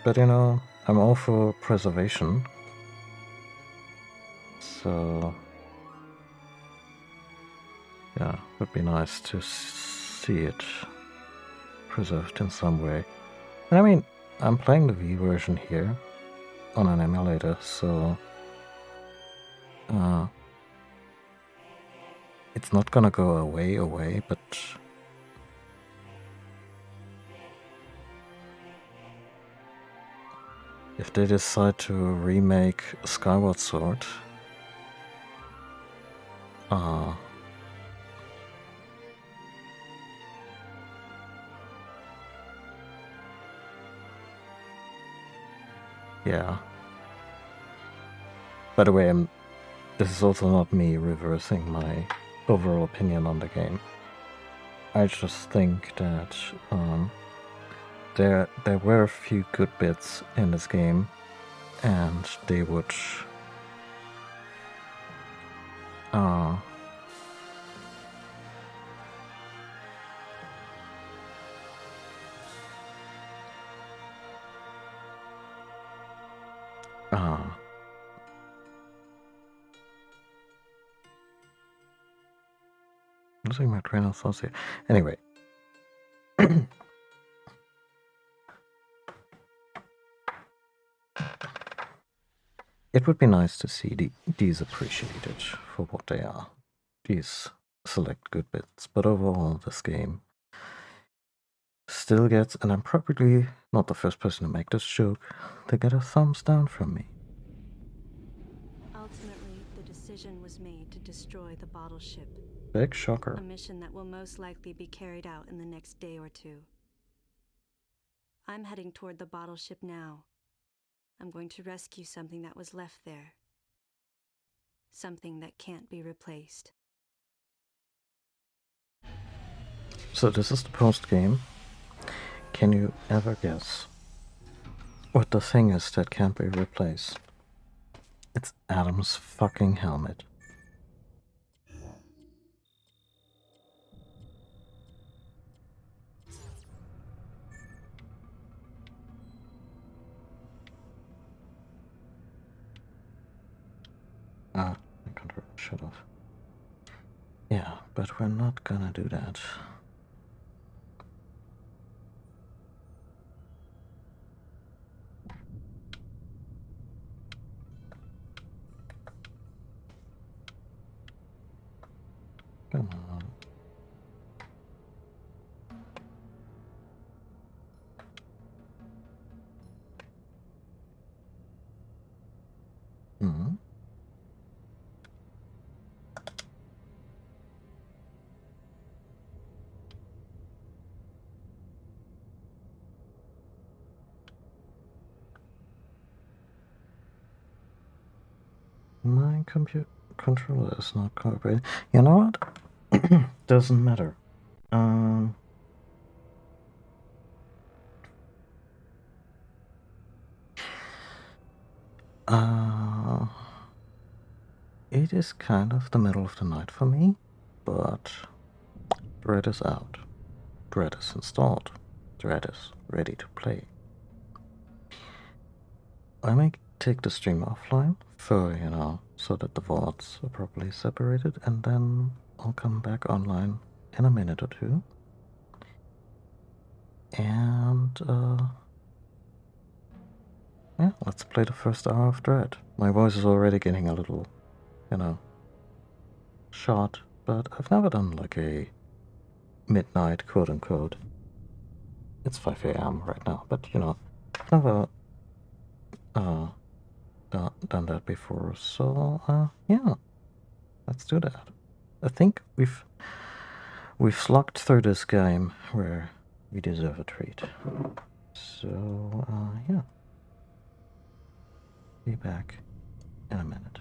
But I'm all for preservation. So yeah, it would be nice to see it preserved in some way. And I mean, I'm playing the Wii version here on an emulator, so it's not gonna go away, but if they decide to remake Skyward Sword, yeah. By the way, this is also not me reversing my overall opinion on the game. I just think that there were a few good bits in this game, and they would losing my train of thoughts here. Anyway. It would be nice to see these appreciated for what they are. These select good bits, but overall this game still gets, and I'm probably not the first person to make this joke, to get a thumbs down from me. Ultimately, the decision was made to destroy the bottle ship. Big shocker. A mission that will most likely be carried out in the next day or two. I'm heading toward the bottle ship now. I'm going to rescue something that was left there. Something that can't be replaced. So this is the post-game. Can you ever guess what the thing is that can't be replaced? It's Adam's fucking helmet. My controller shut off. Yeah, but we're not gonna do that. Come on. My computer controller is not cooperating. You know what? Doesn't matter. It is kind of the middle of the night for me, but Dread is out. Dread is installed. Dread is ready to play. I may take the stream offline for, so that the VODs are properly separated, and then I'll come back online in a minute or two. And, yeah, let's play the first hour of Dread. My voice is already getting a little, shot, but I've never done like a midnight, quote unquote. It's 5 a.m. right now, but I've never done that before, so yeah, let's do that. I think we've slugged through this game where we deserve a treat. So yeah, be back in a minute.